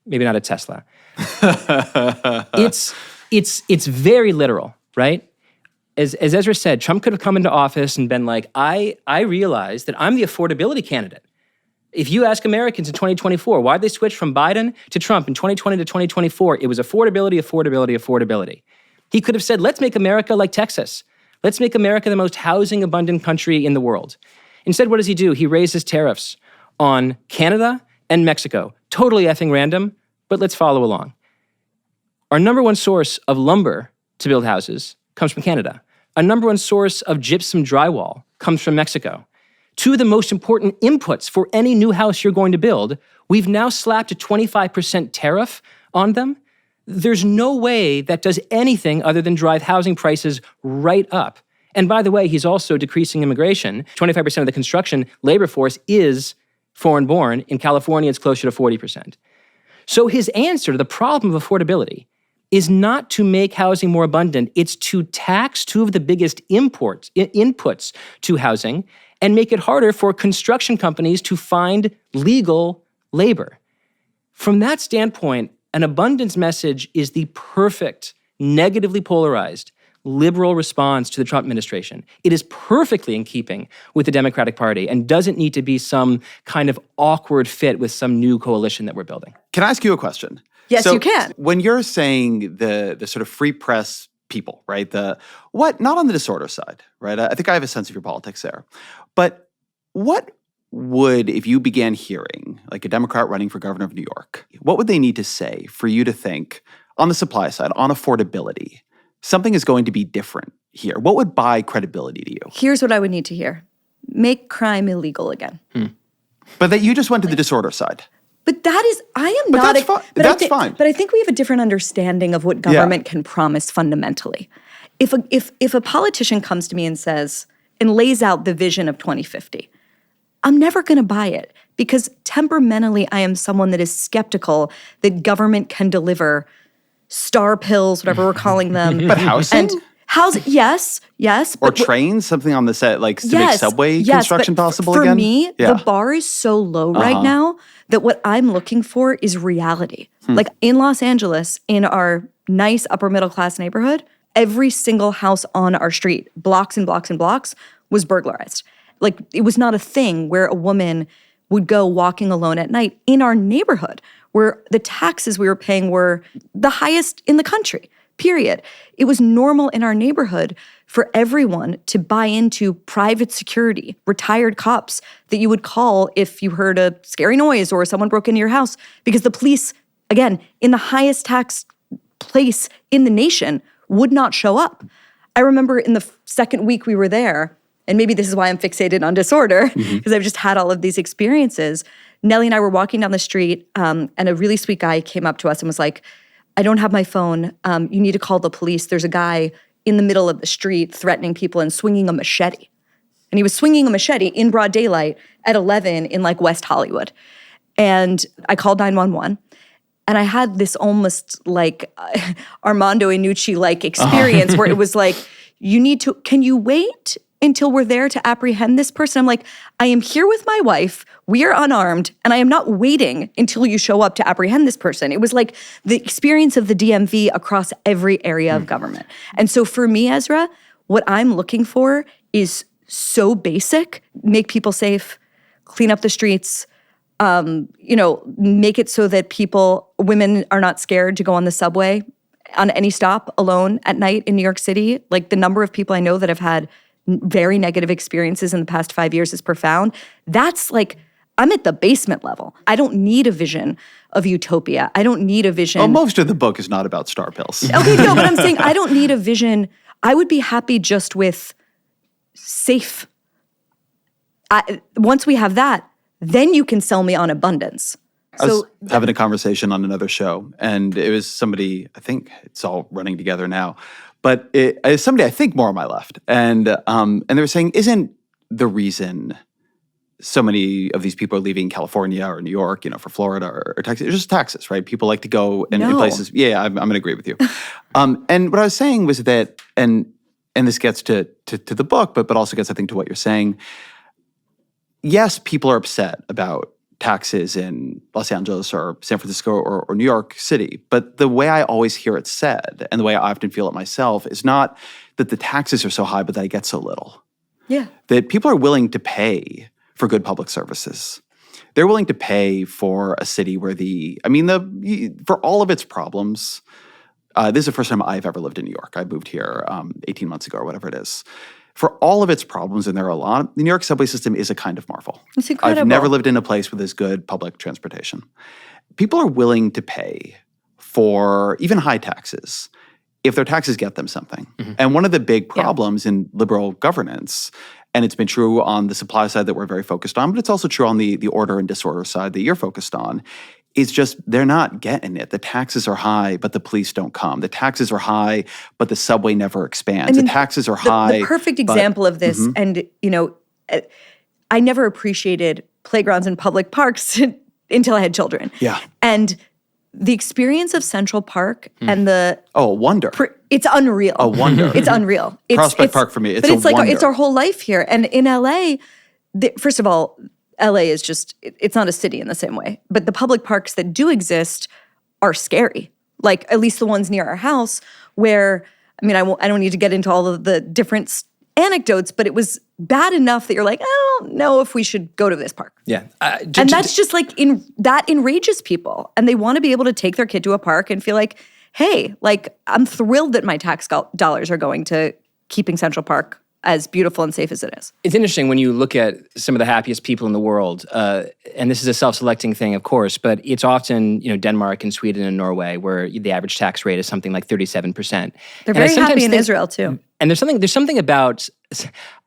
maybe not a Tesla. It's very literal, right? As Ezra said, Trump could have come into office and been like, I realize that I'm the affordability candidate. If you ask Americans in 2024, why did they switch from Biden to Trump in 2020 to 2024? It was affordability, affordability, affordability. He could have said, let's make America like Texas. Let's make America the most housing abundant country in the world. Instead, what does he do? He raises tariffs on Canada and Mexico. Totally effing random, but let's follow along. Our number one source of lumber to build houses comes from Canada. Our number one source of gypsum drywall comes from Mexico. Two of the most important inputs for any new house you're going to build, we've now slapped a 25% tariff on them. There's no way that does anything other than drive housing prices right up. And by the way, he's also decreasing immigration. 25% of the construction labor force is foreign-born. In California, it's closer to 40%. So his answer to the problem of affordability is not to make housing more abundant, it's to tax two of the biggest inputs to housing and make it harder for construction companies to find legal labor. From that standpoint, an abundance message is the perfect, negatively polarized, liberal response to the Trump administration. It is perfectly in keeping with the Democratic Party and doesn't need to be some kind of awkward fit with some new coalition that we're building. Can I ask you a question? Yes, you can. When you're saying the sort of free press people, right? Not on the disorder side, right? I think I have a sense of your politics there. But what would, if you began hearing like a Democrat running for governor of New York, what would they need to say for you to think on the supply side, on affordability, something is going to be different here? What would buy credibility to you? Here's what I would need to hear. Make crime illegal again. But that you just went to the disorder side. But that is, I am but not. That's fine. That's fine. But I think we have a different understanding of what government can promise fundamentally. If a politician comes to me and says, and lays out the vision of 2050, I'm never going to buy it because temperamentally I am someone that is skeptical that government can deliver star pills, whatever we're calling them. But housing? Housing, yes. Or trains, something on the set, like to make subway construction possible again? For me, the bar is so low right now that what I'm looking for is reality. Like in Los Angeles, in our nice upper middle class neighborhood, every single house on our street, blocks and blocks and blocks, was burglarized. Like it was not a thing where a woman would go walking alone at night in our neighborhood where the taxes we were paying were the highest in the country. Period. It was normal in our neighborhood for everyone to buy into private security, retired cops that you would call if you heard a scary noise or someone broke into your house because the police, again, in the highest tax place in the nation, would not show up. I remember in the second week we were there, and maybe this is why I'm fixated on disorder, because I've just had all of these experiences. Nellie and I were walking down the street, and a really sweet guy came up to us and was like, I don't have my phone. You need to call the police. There's a guy in the middle of the street threatening people and swinging a machete. And he was swinging a machete in broad daylight at 11 in like West Hollywood. And I called 911. And I had this almost like Armando Iannucci-like experience where it was like, can you wait until we're there to apprehend this person? I'm like, I am here with my wife, we are unarmed, and I am not waiting until you show up to apprehend this person. It was like the experience of the DMV across every area of government. And so for me, Ezra, what I'm looking for is so basic: make people safe, clean up the streets, make it so that women are not scared to go on the subway on any stop alone at night in New York City. Like, the number of people I know that have had very negative experiences in the past 5 years is profound. That's like, I'm at the basement level. I don't need a vision of utopia. I don't need a vision. Well, most of the book is not about star pills. Okay, no, but I'm saying I don't need a vision. I would be happy just with safe. Once we have that, then you can sell me on abundance. I was having a conversation on another show, and it was somebody, I think it's all running together now, but it's somebody I think more on my left. And they were saying, isn't the reason so many of these people are leaving California or New York, for Florida or Texas, it's just taxes, right? People like to go in places. Yeah, I'm going to agree with you. And what I was saying was that, and this gets to the book, but also gets, I think, to what you're saying. Yes, people are upset about taxes in Los Angeles or San Francisco or New York City. But the way I always hear it said, and the way I often feel it myself, is not that the taxes are so high, but that I get so little. Yeah. That people are willing to pay for good public services. They're willing to pay for a city where for all of its problems, this is the first time I've ever lived in New York. I moved here 18 months ago or whatever it is. For all of its problems, and there are a lot, the New York subway system is a kind of marvel. It's incredible. I've never lived in a place with as good public transportation. People are willing to pay for even high taxes if their taxes get them something. Mm-hmm. And one of the big problems in liberal governance, and it's been true on the supply side that we're very focused on, but it's also true on the order and disorder side that you're focused on, is just they're not getting it. The taxes are high, but the police don't come. The taxes are high, but the subway never expands. The taxes are high. The perfect example of this, and I never appreciated playgrounds and public parks until I had children. Yeah. And the experience of Central Park and a wonder. It's unreal. A wonder. It's unreal. Prospect Park for me, it's wonder. Like it's our whole life here. And in LA, first of all, LA is just, it's not a city in the same way. But the public parks that do exist are scary. Like, at least the ones near our house where, I don't need to get into all of the different anecdotes, but it was bad enough that you're like, I don't know if we should go to this park. Yeah. And that's just like, that enrages people. And they want to be able to take their kid to a park and feel like, hey, like, I'm thrilled that my tax dollars are going to keeping Central Park as beautiful and safe as it is. It's interesting when you look at some of the happiest people in the world, and this is a self-selecting thing, of course, but it's often, Denmark and Sweden and Norway, where the average tax rate is something like 37%. They're very happy in Israel, too. And there's something about,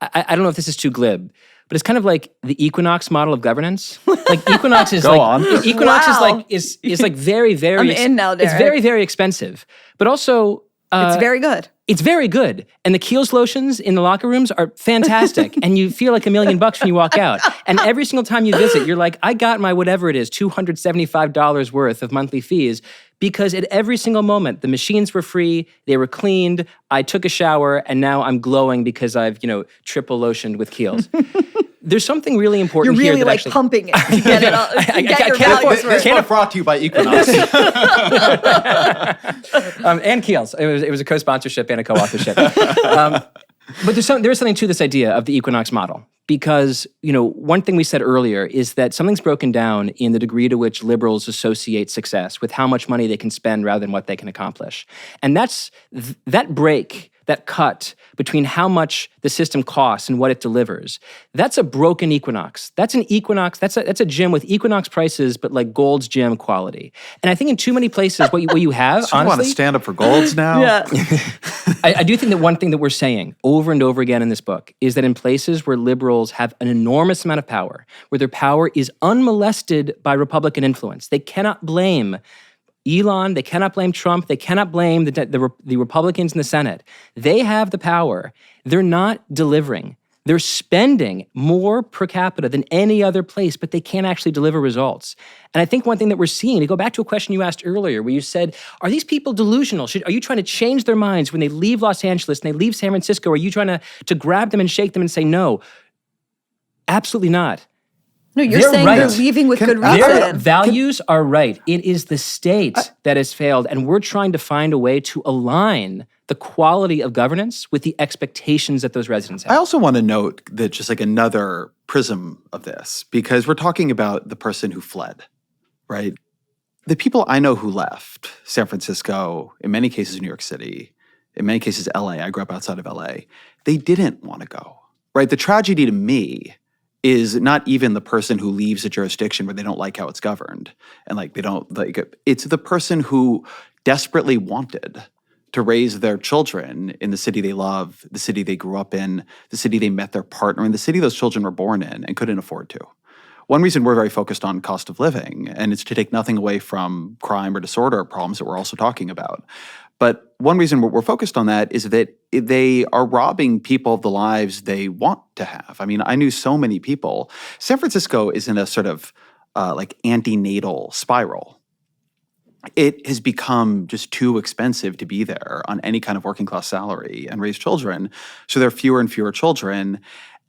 I don't know if this is too glib, but it's kind of like the Equinox model of governance. Like, Equinox is Equinox is like very, very. I'm in now, Derek. It's very, very expensive, but also it's very good. It's very good. And the Kiehl's lotions in the locker rooms are fantastic. And you feel like $1 million when you walk out. And every single time you visit, you're like, I got my whatever it is, $275 worth of monthly fees, because at every single moment, the machines were free, they were cleaned, I took a shower, and now I'm glowing because I've, triple lotioned with Kiehl's. There's something really important here. You're really here pumping it to get it all. This book brought to you by Equinox. And Kiehl's. It was a co-sponsorship and a co-authorship. But there is something to this idea of the Equinox model. Because, one thing we said earlier is that something's broken down in the degree to which liberals associate success with how much money they can spend rather than what they can accomplish. And that break, that cut between how much the system costs and what it delivers, that's a broken Equinox. That's an Equinox, that's a gym with Equinox prices, but like Gold's Gym quality. And I think in too many places, what you have, so honestly— you want to stand up for Gold's now? Yeah. I do think that one thing that we're saying over and over again in this book is that in places where liberals have an enormous amount of power, where their power is unmolested by Republican influence, they cannot blame Elon, they cannot blame Trump, they cannot blame the Republicans in the Senate. They have the power. They're not delivering. They're spending more per capita than any other place, but they can't actually deliver results. And I think one thing that we're seeing, to go back to a question you asked earlier, where you said, are these people delusional? Are you trying to change their minds when they leave Los Angeles and they leave San Francisco? Are you trying to grab them and shake them and say, no, absolutely not. No, you're saying they're leaving with good reason. Their values are right. It is the state that has failed, and we're trying to find a way to align the quality of governance with the expectations that those residents have. I also want to note that just like another prism of this, because we're talking about the person who fled, right? The people I know who left San Francisco, in many cases New York City, in many cases LA, I grew up outside of LA, they didn't want to go, right? The tragedy to me is not even the person who leaves a jurisdiction where they don't like how it's governed. And like, they don't like it. It's the person who desperately wanted to raise their children in the city they love, the city they grew up in, the city they met their partner in, the city those children were born in and couldn't afford to. One reason we're very focused on cost of living, and it's to take nothing away from crime or disorder problems that we're also talking about. But one reason we're focused on that is that they are robbing people of the lives they want to have. I mean, I knew so many people. San Francisco is in a sort of like antenatal spiral. It has become just too expensive to be there on any kind of working class salary and raise children. So there are fewer and fewer children.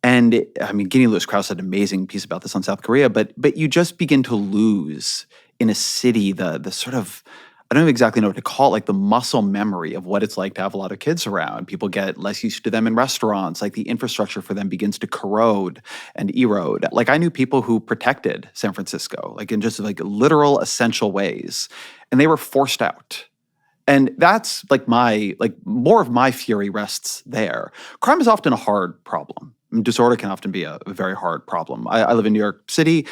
And I mean, Ginny Lewis Krause had an amazing piece about this on South Korea, but you just begin to lose in a city the sort of, I don't exactly know what to call it, like the muscle memory of what it's like to have a lot of kids around. People get less used to them in restaurants. Like the infrastructure for them begins to corrode and erode. Like I knew people who protected San Francisco, like in just like literal essential ways, and they were forced out. And that's like more of my fury rests there. Crime is often a hard problem. Disorder can often be a very hard problem. I live in New York City.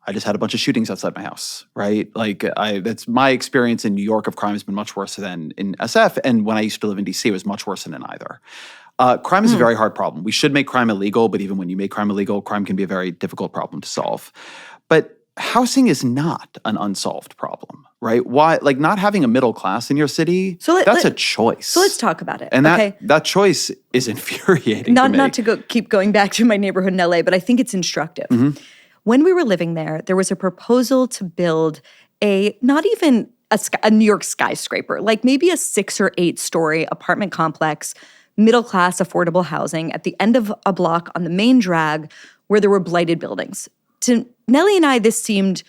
I just had a bunch of shootings outside my house, right? Like that's my experience in New York of crime has been much worse than in SF. And when I used to live in DC, it was much worse than in either. Crime is a very hard problem. We should make crime illegal, but even when you make crime illegal, crime can be a very difficult problem to solve. But housing is not an unsolved problem, right? Why, like not having a middle class in your city, that's a choice. So let's talk about it. And that choice is infuriating to me. Not to keep going back to my neighborhood in LA, but I think it's instructive. Mm-hmm. When we were living there was a proposal to build not even a New York skyscraper, like maybe a 6 or 8 story apartment complex, middle-class affordable housing at the end of a block on the main drag where there were blighted buildings. To Nellie and I, this seemed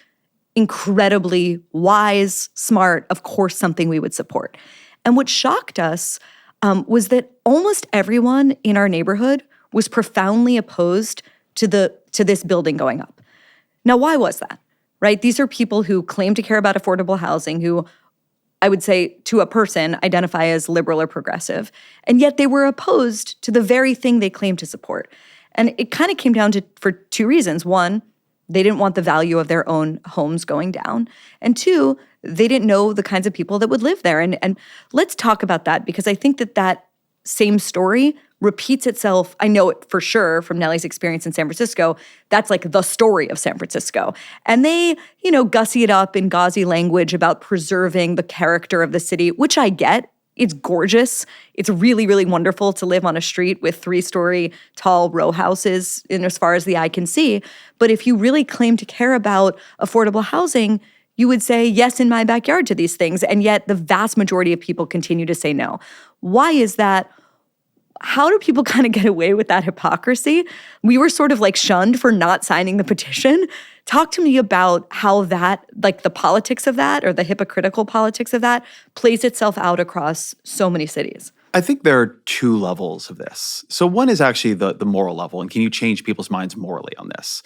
incredibly wise, smart, of course something we would support. And what shocked us was that almost everyone in our neighborhood was profoundly opposed to this building going up. Now, why was that, right? These are people who claim to care about affordable housing, who I would say to a person identify as liberal or progressive, and yet they were opposed to the very thing they claim to support. And it kind of came down for 2 reasons. 1, they didn't want the value of their own homes going down. And 2, they didn't know the kinds of people that would live there. And let's talk about that, because I think that same story repeats itself. I know it for sure from Nellie's experience in San Francisco. That's like the story of San Francisco. And they, gussy it up in gauzy language about preserving the character of the city, which I get. It's gorgeous. It's really, really wonderful to live on a street with 3-story tall row houses in as far as the eye can see. But if you really claim to care about affordable housing, you would say yes in my backyard to these things. And yet the vast majority of people continue to say no. Why is that? How do people kind of get away with that hypocrisy? We were sort of like shunned for not signing the petition. Talk to me about how that, like the politics of that or the hypocritical politics of that plays itself out across so many cities. I think there are 2 levels of this. So one is actually the moral level, and can you change people's minds morally on this?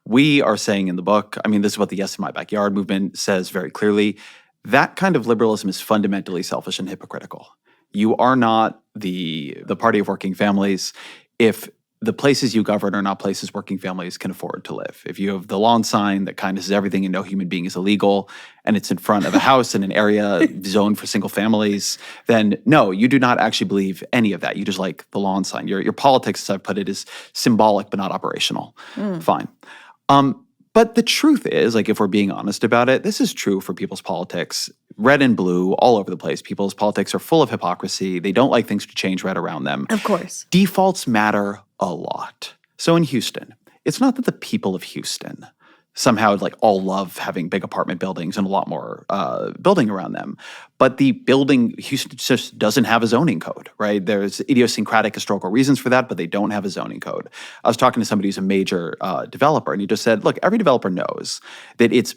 We are saying in the book, I mean, this is what the Yes in My Backyard movement says very clearly, that kind of liberalism is fundamentally selfish and hypocritical. You are not the party of working families if the places you govern are not places working families can afford to live. If you have the lawn sign that kind of says everything and no human being is illegal, and it's in front of a house in an area zoned for single families, then no, you do not actually believe any of that. You just like the lawn sign. Your politics, as I've put it, is symbolic but not operational. Fine. But the truth is, like if we're being honest about it, this is true for people's politics. Red and blue, all over the place. People's politics are full of hypocrisy. They don't like things to change right around them. Of course. Defaults matter a lot. So in Houston, it's not that the people of Houston somehow like all love having big apartment buildings and a lot more building around them. But the building, Houston just doesn't have a zoning code, right? There's idiosyncratic historical reasons for that, but they don't have a zoning code. I was talking to somebody who's a major developer, and he just said, look, every developer knows that it's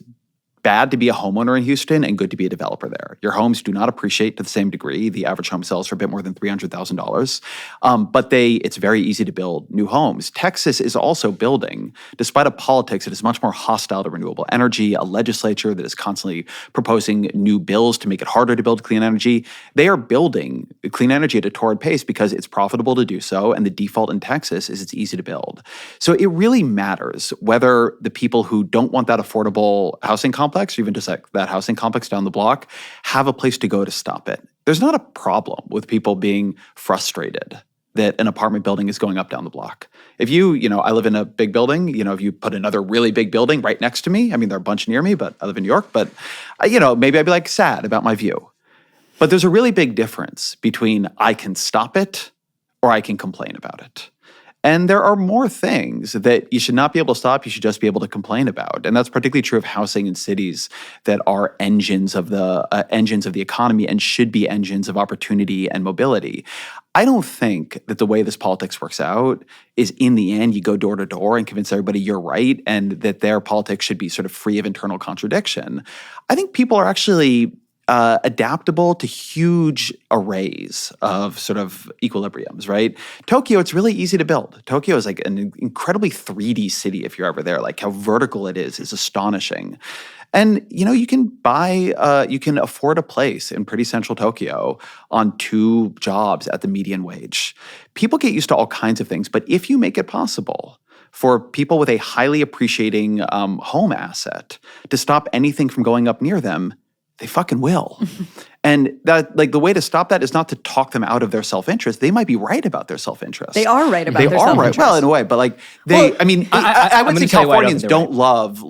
bad to be a homeowner in Houston and good to be a developer there. Your homes do not appreciate to the same degree. The average home sells for a bit more than $300,000. But it's very easy to build new homes. Texas is also building, despite a politics that is much more hostile to renewable energy, a legislature that is constantly proposing new bills to make it harder to build clean energy. They are building clean energy at a torrid pace because it's profitable to do so, and the default in Texas is it's easy to build. So it really matters whether the people who don't want that affordable housing complex, or even just like that housing complex down the block, have a place to go to stop it. There's not a problem with people being frustrated that an apartment building is going up down the block. If I live in a big building, if you put another really big building right next to me, I mean, there are a bunch near me, but I live in New York, but, maybe I'd be like sad about my view. But there's a really big difference between I can stop it or I can complain about it. And there are more things that you should not be able to stop, you should just be able to complain about. And that's particularly true of housing in cities that are engines of the economy and should be engines of opportunity and mobility. I don't think that the way this politics works out is in the end you go door to door and convince everybody you're right and that their politics should be sort of free of internal contradiction. I think people are actually adaptable to huge arrays of sort of equilibriums, right? Tokyo, it's really easy to build. Tokyo is like an incredibly 3D city if you're ever there. Like how vertical it is astonishing. And, you can you can afford a place in pretty central Tokyo on 2 jobs at the median wage. People get used to all kinds of things, but if you make it possible for people with a highly appreciating home asset to stop anything from going up near them, they fucking will. And that, the way to stop that is not to talk them out of their self-interest. They might be right about their self-interest. They are right about their self-interest. They are right. Well, in a way, but I would say Californians don't love,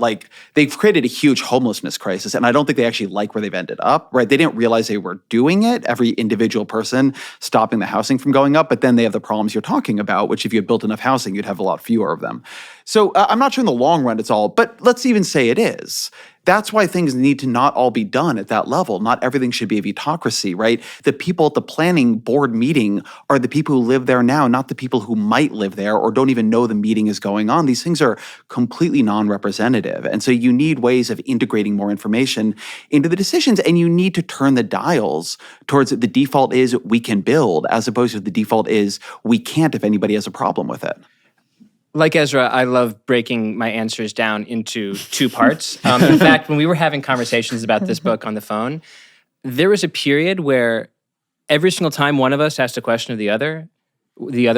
they've created a huge homelessness crisis, and I don't think they actually like where they've ended up, right? They didn't realize they were doing it, every individual person stopping the housing from going up, but then they have the problems you're talking about, which if you had built enough housing, you'd have a lot fewer of them. So I'm not sure in the long run it's all, but let's even say it is. That's why things need to not all be done at that level. Not everything should be a autocracy, right? The people at the planning board meeting are the people who live there now, not the people who might live there or don't even know the meeting is going on. These things are completely non-representative. And so you need ways of integrating more information into the decisions, and you need to turn the dials towards the default is we can build, as opposed to the default is we can't if anybody has a problem with it. Like Ezra, I love breaking my answers down into 2 parts. In fact, when we were having conversations about this book on the phone, there was a period where every single time one of us asked a question of the other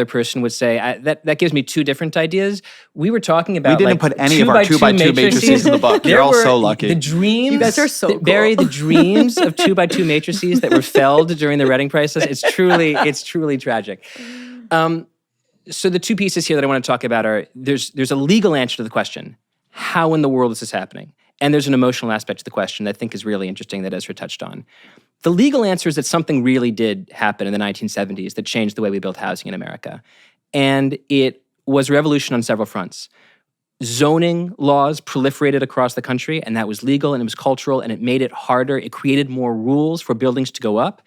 person would say, that gives me 2 different ideas. We were talking about we didn't put any of our 2x2 matrices in the book. You're all so lucky. The dreams, you guys are so cool. Barry, the dreams of 2x2 matrices that were felled during the Reading crisis. It's truly tragic. So the 2 pieces here that I want to talk about are, there's a legal answer to the question, how in the world is this happening? And there's an emotional aspect to the question that I think is really interesting that Ezra touched on. The legal answer is that something really did happen in the 1970s that changed the way we built housing in America. And it was a revolution on several fronts. Zoning laws proliferated across the country, and that was legal and it was cultural, and it made it harder. It created more rules for buildings to go up.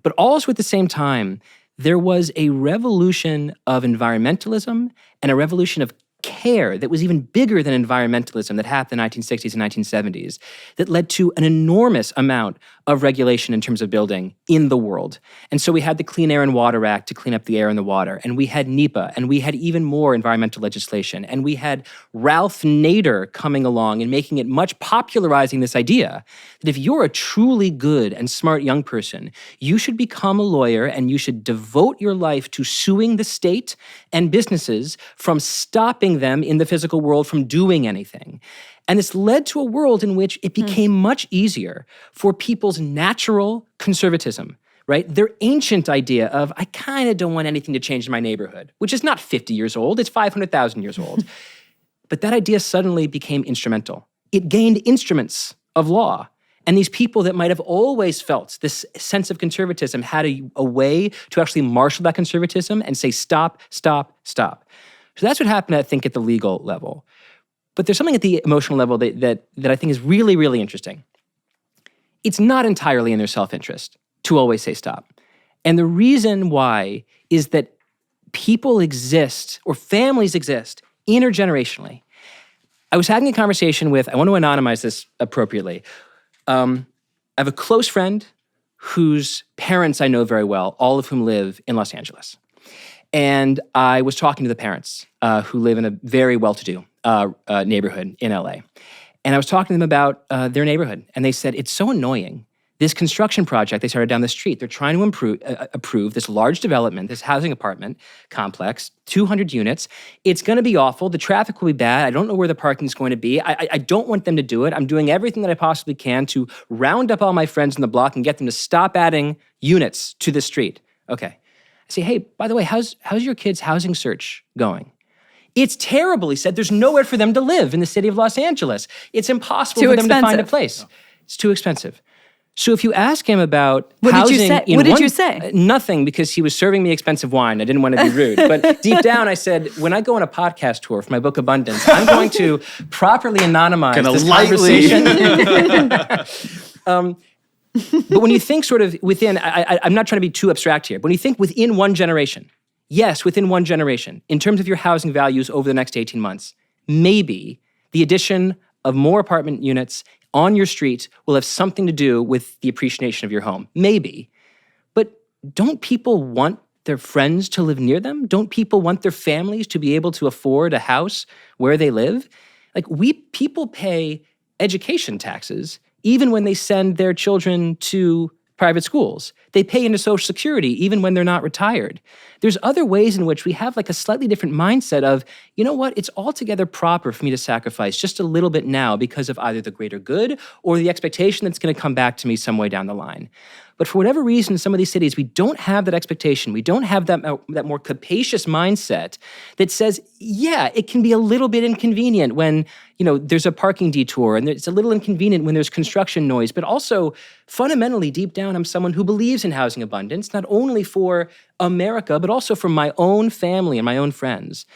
But also at the same time, there was a revolution of environmentalism and a revolution of care that was even bigger than environmentalism that happened in the 1960s and 1970s that led to an enormous amount of regulation in terms of building in the world. And so we had the Clean Air and Water Act to clean up the air and the water, and we had NEPA, and we had even more environmental legislation, and we had Ralph Nader coming along and making it much popularizing this idea that if you're a truly good and smart young person, you should become a lawyer and you should devote your life to suing the state and businesses from stopping them in the physical world from doing anything. And this led to a world in which it became much easier for people's natural conservatism, right? Their ancient idea of, I kind of don't want anything to change in my neighborhood, which is not 50 years old, it's 500,000 years old. But that idea suddenly became instrumental. It gained instruments of law. And these people that might have always felt this sense of conservatism had a way to actually marshal that conservatism and say, stop, stop, stop. So that's what happened, I think, at the legal level. But there's something at the emotional level that I think is really, really interesting. It's not entirely in their self-interest to always say stop. And the reason why is that people exist, or families exist, intergenerationally. I was having a conversation with, I want to anonymize this appropriately. I have a close friend whose parents I know very well, all of whom live in Los Angeles. And I was talking to the parents who live in a very well-to-do neighborhood in LA. And I was talking to them about their neighborhood. And they said, it's so annoying. This construction project they started down the street, they're trying to approve this large development, this housing apartment complex, 200 units. It's going to be awful. The traffic will be bad. I don't know where the parking is going to be. I don't want them to do it. I'm doing everything that I possibly can to round up all my friends in the block and get them to stop adding units to the street. Okay. I say, hey, by the way, how's your kids' housing search going? It's terrible, he said. There's nowhere for them to live in the city of Los Angeles. It's impossible for them to find a place. It's too expensive. So if you ask him about housing... What did you say? Nothing, because he was serving me expensive wine. I didn't want to be rude. But deep down, I said, when I go on a podcast tour for my book Abundance, I'm going to properly anonymize this conversation. But when you think sort of within... I'm not trying to be too abstract here. But when you think within one generation, yes, within one generation, in terms of your housing values over the next 18 months, maybe the addition of more apartment units on your street will have something to do with the appreciation of your home. Maybe. But don't people want their friends to live near them? Don't people want their families to be able to afford a house where they live? Like, people pay education taxes even when they send their children to private schools. They pay into Social Security even when they're not retired. There's other ways in which we have like a slightly different mindset of, you know what, it's altogether proper for me to sacrifice just a little bit now because of either the greater good or the expectation that's going to come back to me some way down the line. But for whatever reason, in some of these cities, we don't have that expectation. We don't have that more capacious mindset that says, yeah, it can be a little bit inconvenient when, there's a parking detour, and it's a little inconvenient when there's construction noise. But also, fundamentally, deep down, I'm someone who believes in housing abundance, not only for America, but also for my own family and my own friends.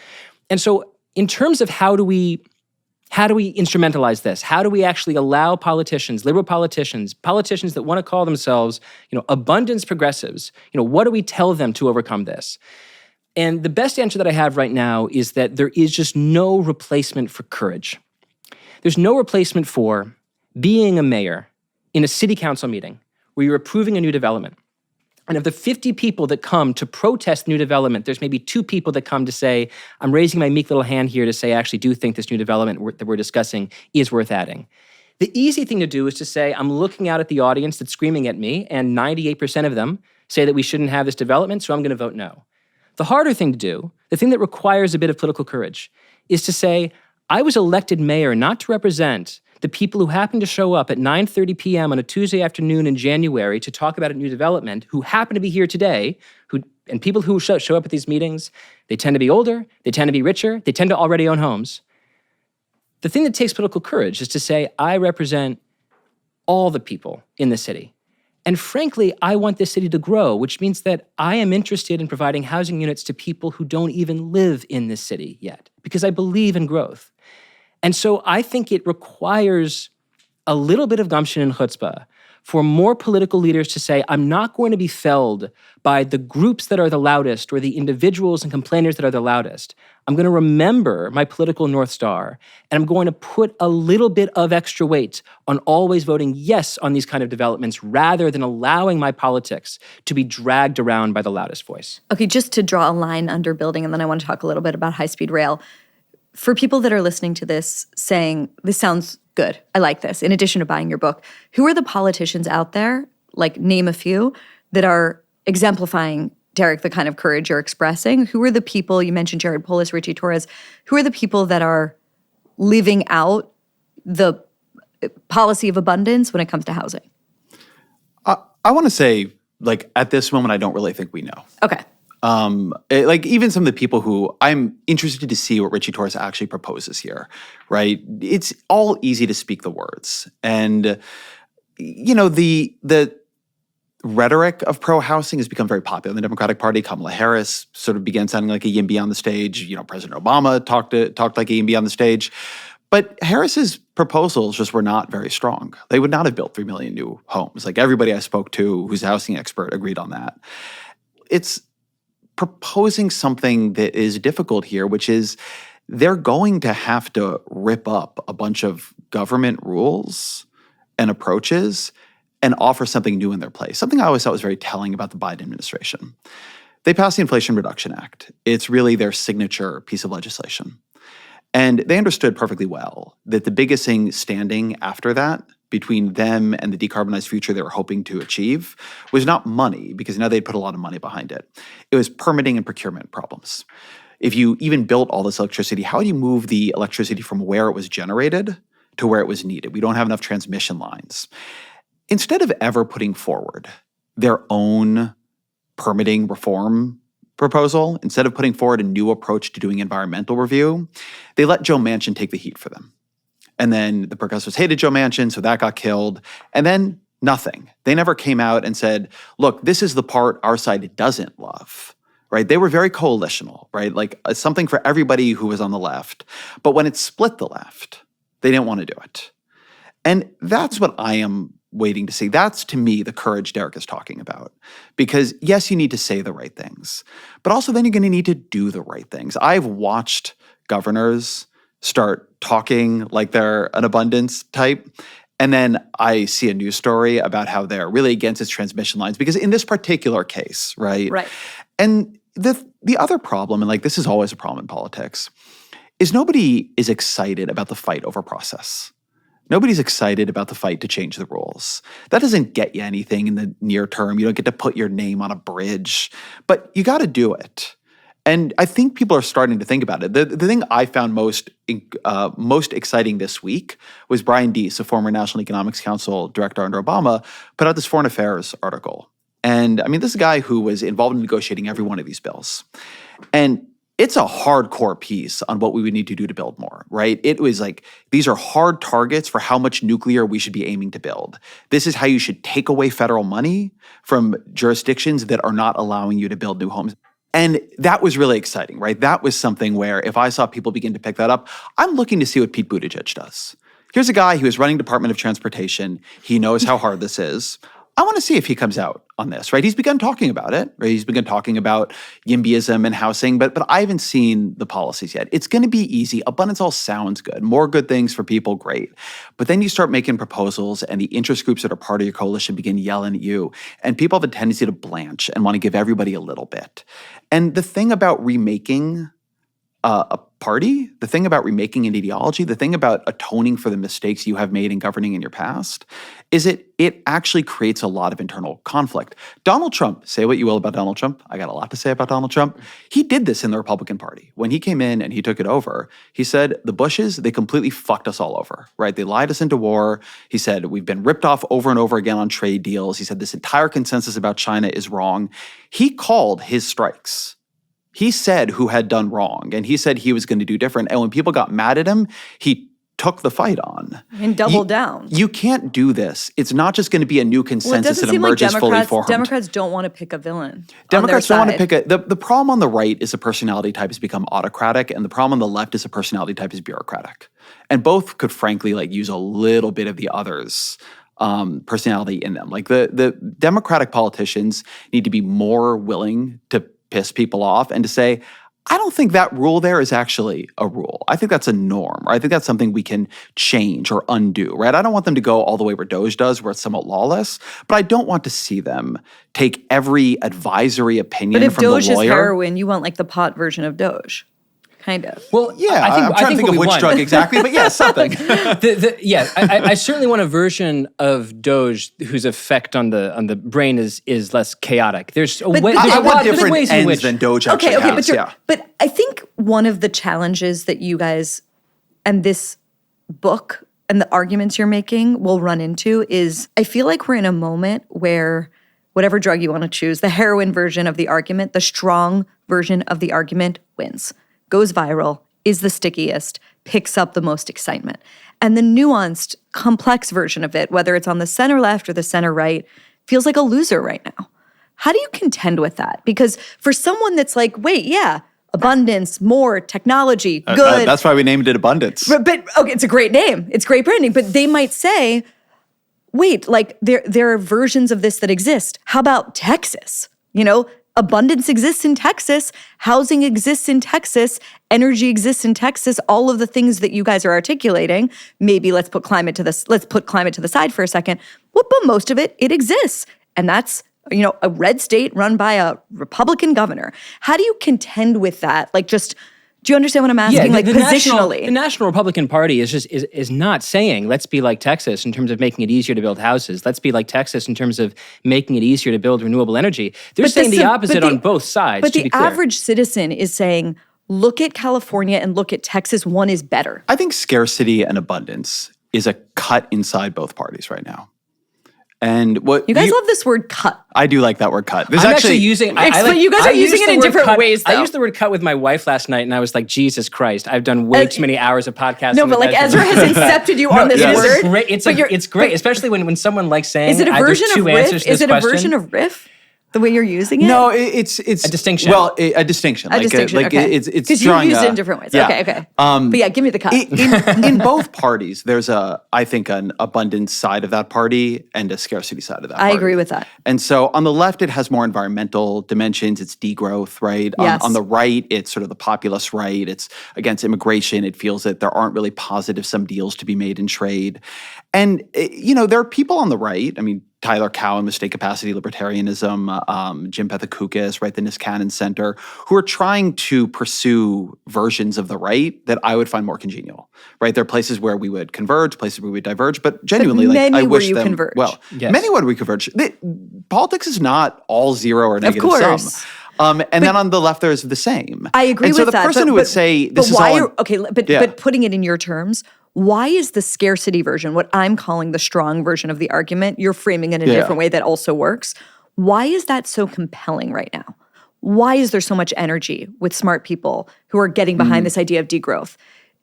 And so, in terms of how do we instrumentalize this? How do we actually allow politicians, liberal politicians that want to call themselves, abundance progressives, what do we tell them to overcome this? And the best answer that I have right now is that there is just no replacement for courage. There's no replacement for being a mayor in a city council meeting where you're approving a new development. And of the 50 people that come to protest new development, there's maybe 2 people that come to say, I'm raising my meek little hand here to say I actually do think this new development that we're discussing is worth adding. The easy thing to do is to say, I'm looking out at the audience that's screaming at me, and 98% of them say that we shouldn't have this development, so I'm going to vote no. The harder thing to do, the thing that requires a bit of political courage, is to say, I was elected mayor not to represent the people who happen to show up at 9:30 p.m. on a Tuesday afternoon in January to talk about a new development, who happen to be here today, and people who show up at these meetings, they tend to be older, they tend to be richer, they tend to already own homes. The thing that takes political courage is to say, I represent all the people in the city. And frankly, I want this city to grow, which means that I am interested in providing housing units to people who don't even live in this city yet, because I believe in growth. And so I think it requires a little bit of gumption and chutzpah for more political leaders to say, I'm not going to be felled by the groups that are the loudest or the individuals and complainers that are the loudest. I'm going to remember my political North Star, and I'm going to put a little bit of extra weight on always voting yes on these kind of developments rather than allowing my politics to be dragged around by the loudest voice. Okay, just to draw a line under building, and then I want to talk a little bit about high-speed rail. For people that are listening to this saying, this sounds good, I like this, in addition to buying your book, who are the politicians out there, like name a few, that are exemplifying, Derek, the kind of courage you're expressing? Who are the people, you mentioned Jared Polis, Richie Torres, who are the people that are living out the policy of abundance when it comes to housing? I want to say, at this moment, I don't really think we know. Okay. Even some of the people who I'm interested to see what Richie Torres actually proposes here, right? It's all easy to speak the words. And the rhetoric of pro-housing has become very popular in the Democratic Party. Kamala Harris sort of began sounding like a YIMBY on the stage. President Obama talked like a YIMBY on the stage. But Harris's proposals just were not very strong. They would not have built 3 million new homes. Like everybody I spoke to who's a housing expert agreed on that. It's proposing something that is difficult here, which is they're going to have to rip up a bunch of government rules and approaches and offer something new in their place. Something I always thought was very telling about the Biden administration. They passed the Inflation Reduction Act. It's really their signature piece of legislation. And they understood perfectly well that the biggest thing standing after that between them and the decarbonized future they were hoping to achieve was not money, because now they'd put a lot of money behind it. It was permitting and procurement problems. If you even built all this electricity, how do you move the electricity from where it was generated to where it was needed? We don't have enough transmission lines. Instead of ever putting forward their own permitting reform proposal, instead of putting forward a new approach to doing environmental review, they let Joe Manchin take the heat for them. And then the progressives hated Joe Manchin, so that got killed. And then nothing. They never came out and said, look, this is the part our side doesn't love, right? They were very coalitional, right? Like something for everybody who was on the left. But when it split the left, they didn't want to do it. And that's what I am waiting to see. That's, to me, the courage Derek is talking about. Because, yes, you need to say the right things, but also then you're going to need to do the right things. I've watched governors start talking like they're an abundance type, and then I see a news story about how they're really against its transmission lines, because in this particular case, right? Right. And the other problem, and like this is always a problem in politics, is nobody is excited about the fight over process. Nobody's excited about the fight to change the rules. That doesn't get you anything in the near term. You don't get to put your name on a bridge, but you got to do it. And I think people are starting to think about it. The thing I found most exciting this week was Brian Deese, a former National Economics Council director under Obama, put out this foreign affairs article. And I mean, this is a guy who was involved in negotiating every one of these bills. And it's a hardcore piece on what we would need to do to build more, right? It was like, these are hard targets for how much nuclear we should be aiming to build. This is how you should take away federal money from jurisdictions that are not allowing you to build new homes. And that was really exciting, right? That was something where if I saw people begin to pick that up, I'm looking to see what Pete Buttigieg does. Here's a guy who is running Department of Transportation. He knows how hard this is. I want to see if he comes out on this, right? He's begun talking about it, right? He's begun talking about YIMBYism and housing, but I haven't seen the policies yet. It's going to be easy. Abundance all sounds good. More good things for people, great. But then you start making proposals and the interest groups that are part of your coalition begin yelling at you, and people have a tendency to blanch and want to give everybody a little bit. And the thing about remaking a party, the thing about remaking an ideology, the thing about atoning for the mistakes you have made in governing in your past, is it actually creates a lot of internal conflict. Donald Trump, say what you will about Donald Trump, I got a lot to say about Donald Trump. He did this in the Republican Party. When he came in and he took it over, he said, the Bushes, they completely fucked us all over, right? They lied us into war. He said, we've been ripped off over and over again on trade deals. He said, this entire consensus about China is wrong. He called his strikes. He said who had done wrong, and he said he was going to do different. And when people got mad at him, he took the fight on. And doubled down. You can't do this. It's not just going to be a new consensus that emerges fully formed. Democrats don't want to pick a villain. Democrats don't want to pick the problem on the right is the personality type has become autocratic, and the problem on the left is the personality type is bureaucratic. And both could frankly use a little bit of the other's personality in them. Like the Democratic politicians need to be more willing to piss people off and to say, I don't think that rule there is actually a rule. I think that's a norm, or I think that's something we can change or undo, right? I don't want them to go all the way where Doge does, where it's somewhat lawless, but I don't want to see them take every advisory opinion from the lawyer. But if Doge is heroin, you want like the pot version of Doge. Kind of. Well, yeah, I'm trying to think of which drug exactly, but yeah, something. I certainly want a version of Doge whose effect on the brain is less chaotic. There's a way. I want different ends than Doge actually has. But I think one of the challenges that you guys and this book and the arguments you're making will run into is I feel like we're in a moment where whatever drug you want to choose, the heroin version of the argument, the strong version of the argument wins. Goes viral, is the stickiest, picks up the most excitement. And the nuanced, complex version of it, whether it's on the center left or the center right, feels like a loser right now. How do you contend with that? Because for someone that's like, wait, yeah, abundance, more, technology, good. That's why we named it Abundance. But okay, it's a great name. It's great branding. But they might say, wait, like there are versions of this that exist. How about Texas? You know, abundance exists in Texas. Housing exists in Texas. Energy exists in Texas. All of the things that you guys are articulating. Maybe let's put climate to the side for a second. Well, but most of it exists. And that's, you know, a red state run by a Republican governor. How do you contend with that? Like, just, do you understand what I'm asking? Yeah, positionally. The National Republican Party is not saying, let's be like Texas in terms of making it easier to build houses. Let's be like Texas in terms of making it easier to build renewable energy. They're saying the opposite on both sides, But to be the clear. average citizen is saying, look at California and look at Texas. One is better. I think scarcity and abundance is a cut inside both parties right now. And what you guys love this word "cut." I do like that word "cut." I'm actually using. You guys are using it in different ways, though. I used the word "cut" with my wife last night, and I was like, "Jesus Christ, I've done way too many hours of podcasting." No, but like Ezra has incepted you on this word. It's great, especially when someone likes saying. Is it a version of riff? Is it a version of riff? The way you're using it? No, it's a distinction. Well, a distinction. A distinction. Okay. It's because you use it in different ways. Yeah. Okay. But yeah, give me the cut. In both parties, there's I think an abundance side of that party and a scarcity side of that party. I agree with that. And so on the left, it has more environmental dimensions. It's degrowth, right? Yes. On the right, it's sort of the populist right. It's against immigration. It feels that there aren't really positive sum deals to be made in trade. And, you know, there are people on the right. I mean, Tyler Cowen with State Capacity Libertarianism, Jim Pethokoukis, right, the Niskanen Center, who are trying to pursue versions of the right that I would find more congenial, right? There are places where we would converge, places where we would diverge, but genuinely, I wish them converge. well. Yes. Many where we converge. Politics is not all zero or negative sum. And then on the left, there's the same. I agree with that. So the person who would say this is all... But putting it in your terms, why is the scarcity version, what I'm calling the strong version of the argument, you're framing it in a different way that also works. Why is that so compelling right now? Why is there so much energy with smart people who are getting behind this idea of degrowth?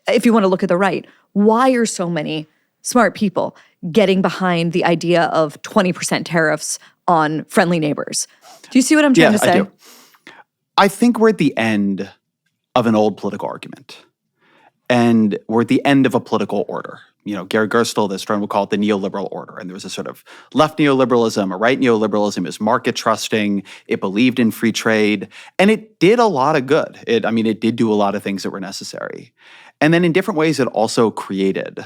If you want to look at the right, why are so many smart people getting behind the idea of 20% tariffs on friendly neighbors? Do you see what I'm trying to say? I do. I think we're at the end of an old political argument. And we're at the end of a political order. You know, Gary Gerstle, the historian, would call it the neoliberal order. And there was a sort of left neoliberalism, a right neoliberalism. It was market trusting. It believed in free trade. And it did a lot of good. It did do a lot of things that were necessary. And then in different ways, it also created,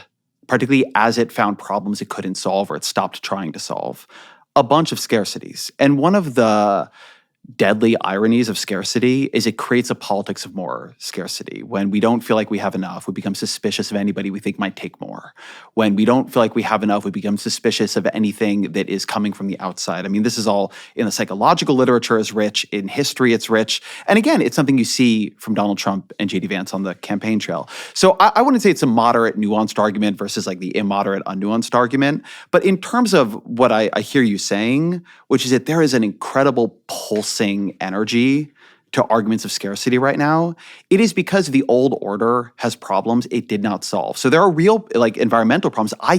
particularly as it found problems it couldn't solve or it stopped trying to solve, a bunch of scarcities. And one of the deadly ironies of scarcity is it creates a politics of more scarcity. When we don't feel like we have enough, we become suspicious of anybody we think might take more. When we don't feel like we have enough, we become suspicious of anything that is coming from the outside. I mean, this is all in the psychological literature is rich. In history, it's rich. And again, it's something you see from Donald Trump and J.D. Vance on the campaign trail. So I wouldn't say it's a moderate, nuanced argument versus like the immoderate, unnuanced argument. But in terms of what I hear you saying, which is that there is an incredible pulsing energy to arguments of scarcity right now, it is because the old order has problems it did not solve. So there are real like environmental problems. I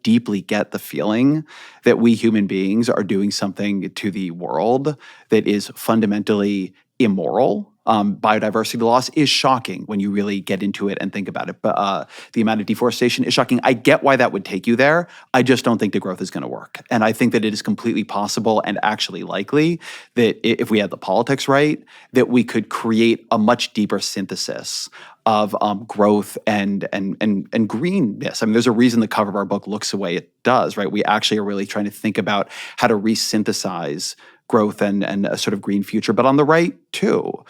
deeply get the feeling that we human beings are doing something to the world that is fundamentally immoral. Biodiversity loss is shocking when you really get into it and think about it. But the amount of deforestation is shocking. I get why that would take you there. I just don't think degrowth is going to work. And I think that it is completely possible and actually likely that if we had the politics right, that we could create a much deeper synthesis of growth and greenness. I mean, there's a reason the cover of our book looks the way it does, right? We actually are really trying to think about how to resynthesize growth and a sort of green future. But on the right, too,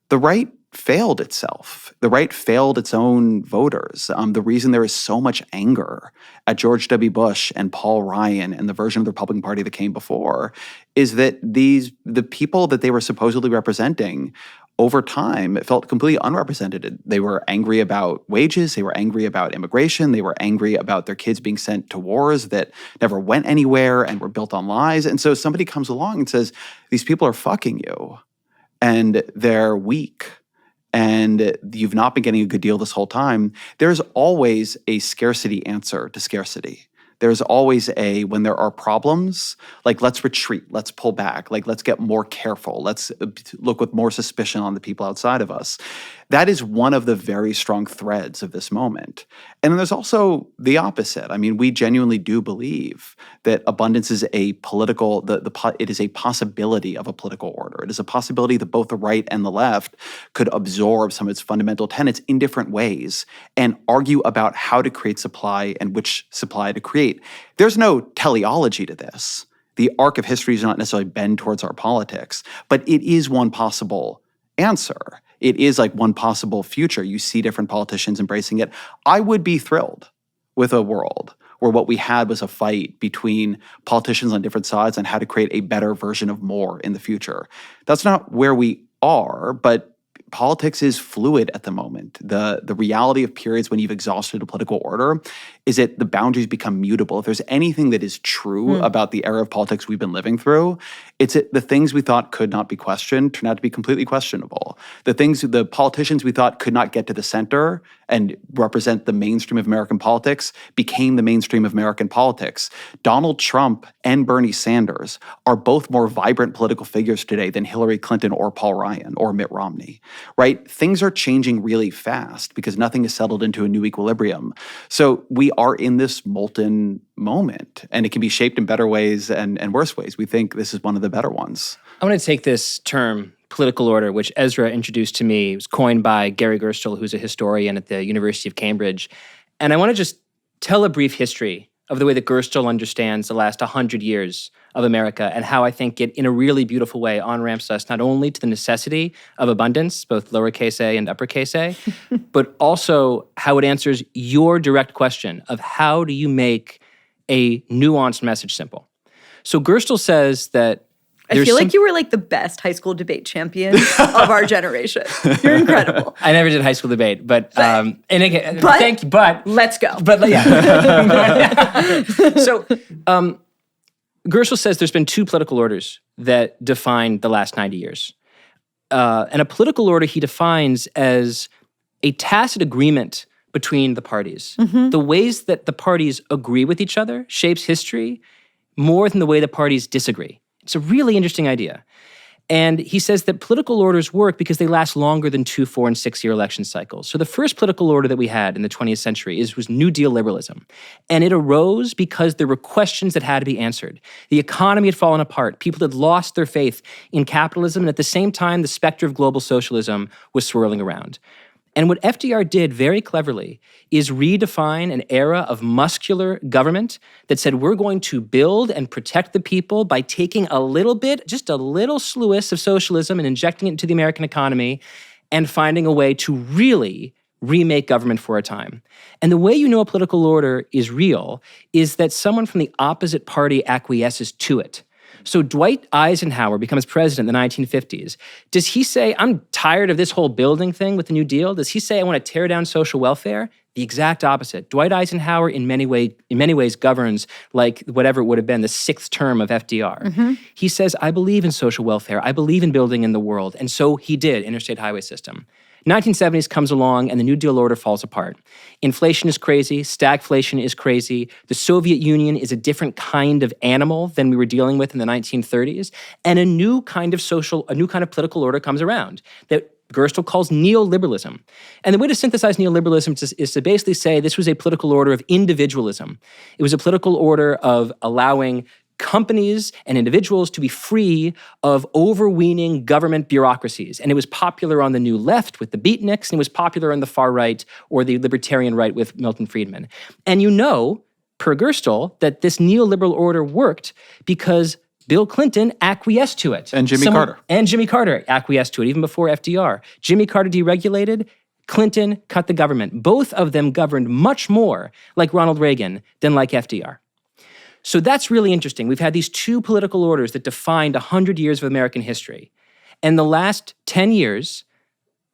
the right failed itself. The right failed its own voters. The reason there is so much anger at George W. Bush and Paul Ryan and the version of the Republican Party that came before is that the people that they were supposedly representing over time felt completely unrepresented. They were angry about wages. They were angry about immigration. They were angry about their kids being sent to wars that never went anywhere and were built on lies. And so somebody comes along and says, these people are fucking you and they're weak and you've not been getting a good deal this whole time, there's always a scarcity answer to scarcity. There's always when there are problems, like let's retreat, let's pull back, like let's get more careful, let's look with more suspicion on the people outside of us. That is one of the very strong threads of this moment. And then there's also the opposite. I mean, we genuinely do believe that abundance is a political, it is a possibility of a political order. It is a possibility that both the right and the left could absorb some of its fundamental tenets in different ways and argue about how to create supply and which supply to create. There's no teleology to this. The arc of history does not necessarily bend towards our politics, but it is one possible answer. It is like one possible future. You see different politicians embracing it. I would be thrilled with a world where what we had was a fight between politicians on different sides on how to create a better version of more in the future. That's not where we are, but politics is fluid at the moment. The reality of periods when you've exhausted a political order is that the boundaries become mutable. If there's anything that is true about the era of politics we've been living through, it's that the things we thought could not be questioned turn out to be completely questionable. The politicians we thought could not get to the center and represent the mainstream of American politics became the mainstream of American politics. Donald Trump and Bernie Sanders are both more vibrant political figures today than Hillary Clinton or Paul Ryan or Mitt Romney, right? Things are changing really fast because nothing is settled into a new equilibrium. So we are in this molten moment, and it can be shaped in better ways and worse ways. We think this is one of the better ones. I want to take this term, political order, which Ezra introduced to me. It was coined by Gary Gerstle, who's a historian at the University of Cambridge. And I want to just tell a brief history of the way that Gerstle understands the last 100 years of America and how I think it, in a really beautiful way, on-ramps us not only to the necessity of abundance, both lowercase a and uppercase a, but also how it answers your direct question of how do you make a nuanced message simple. So Gerstle says that I feel like you were like the best high school debate champion of our generation. You're incredible. I never did high school debate, but thank you. But let's go. But yeah. So Gerstle says there's been two political orders that define the last 90 years, and a political order he defines as a tacit agreement between the parties. Mm-hmm. The ways that the parties agree with each other shapes history more than the way the parties disagree. It's a really interesting idea. And he says that political orders work because they last longer than 2, 4, and 6-year election cycles. So the first political order that we had in the 20th century was New Deal liberalism. And it arose because there were questions that had to be answered. The economy had fallen apart. People had lost their faith in capitalism. And at the same time, the specter of global socialism was swirling around. And what FDR did very cleverly is redefine an era of muscular government that said we're going to build and protect the people by taking a little bit, just a little sluice of socialism and injecting it into the American economy and finding a way to really remake government for a time. And the way you know a political order is real is that someone from the opposite party acquiesces to it. So Dwight Eisenhower becomes president in the 1950s. Does he say, I'm tired of this whole building thing with the New Deal? Does he say, I want to tear down social welfare? The exact opposite. Dwight Eisenhower in many ways governs like whatever it would have been the 6th term of FDR. Mm-hmm. He says, I believe in social welfare. I believe in building in the world. And so he did, interstate highway system. 1970s comes along and the New Deal order falls apart. Inflation is crazy. Stagflation is crazy. The Soviet Union is a different kind of animal than we were dealing with in the 1930s. And a new kind of political order comes around that Gerstle calls neoliberalism. And the way to synthesize neoliberalism is to basically say this was a political order of individualism. It was a political order of allowing companies and individuals to be free of overweening government bureaucracies. And it was popular on the New Left with the beatniks, and it was popular on the far right or the libertarian right with Milton Friedman. And you know, per Gerstle, that this neoliberal order worked because Bill Clinton acquiesced to it. And Jimmy Carter. And Jimmy Carter acquiesced to it, even before FDR. Jimmy Carter deregulated, Clinton cut the government. Both of them governed much more like Ronald Reagan than like FDR. So that's really interesting. We've had these two political orders that defined 100 years of American history. And the last 10 years,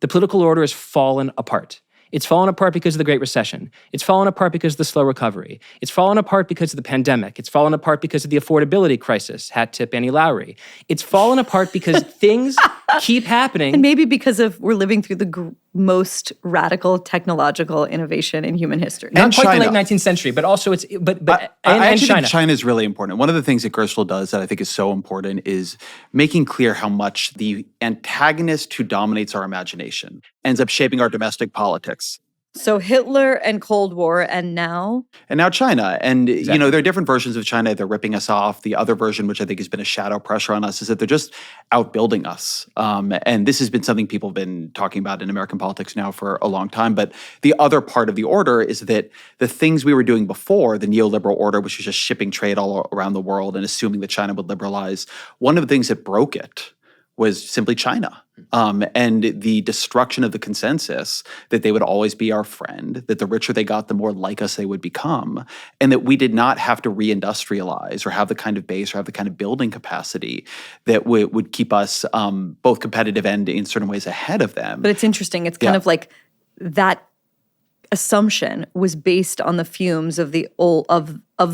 the political order has fallen apart. It's fallen apart because of the Great Recession. It's fallen apart because of the slow recovery. It's fallen apart because of the pandemic. It's fallen apart because of the affordability crisis, hat tip Annie Lowry. It's fallen apart because things keep happening. And maybe because we're living through the most radical technological innovation in human history. Not quite the late 19th century, but also I actually China. think China is really important. One of the things that Gerstle does that I think is so important is making clear how much the antagonist who dominates our imagination ends up shaping our domestic politics. So Hitler and Cold War and now? And now China. And, you know, there are different versions of China. They're ripping us off. The other version, which I think has been a shadow pressure on us, is that they're just outbuilding us. And this has been something people have been talking about in American politics now for a long time. But the other part of the order is that the things we were doing before, the neoliberal order, which was just shipping trade all around the world and assuming that China would liberalize, one of the things that broke it was simply China. And the destruction of the consensus that they would always be our friend, that the richer they got, the more like us they would become, and that we did not have to reindustrialize or have the kind of base or have the kind of building capacity that would keep us both competitive and in certain ways ahead of them. But it's interesting. It's kind of like that assumption was based on the fumes of the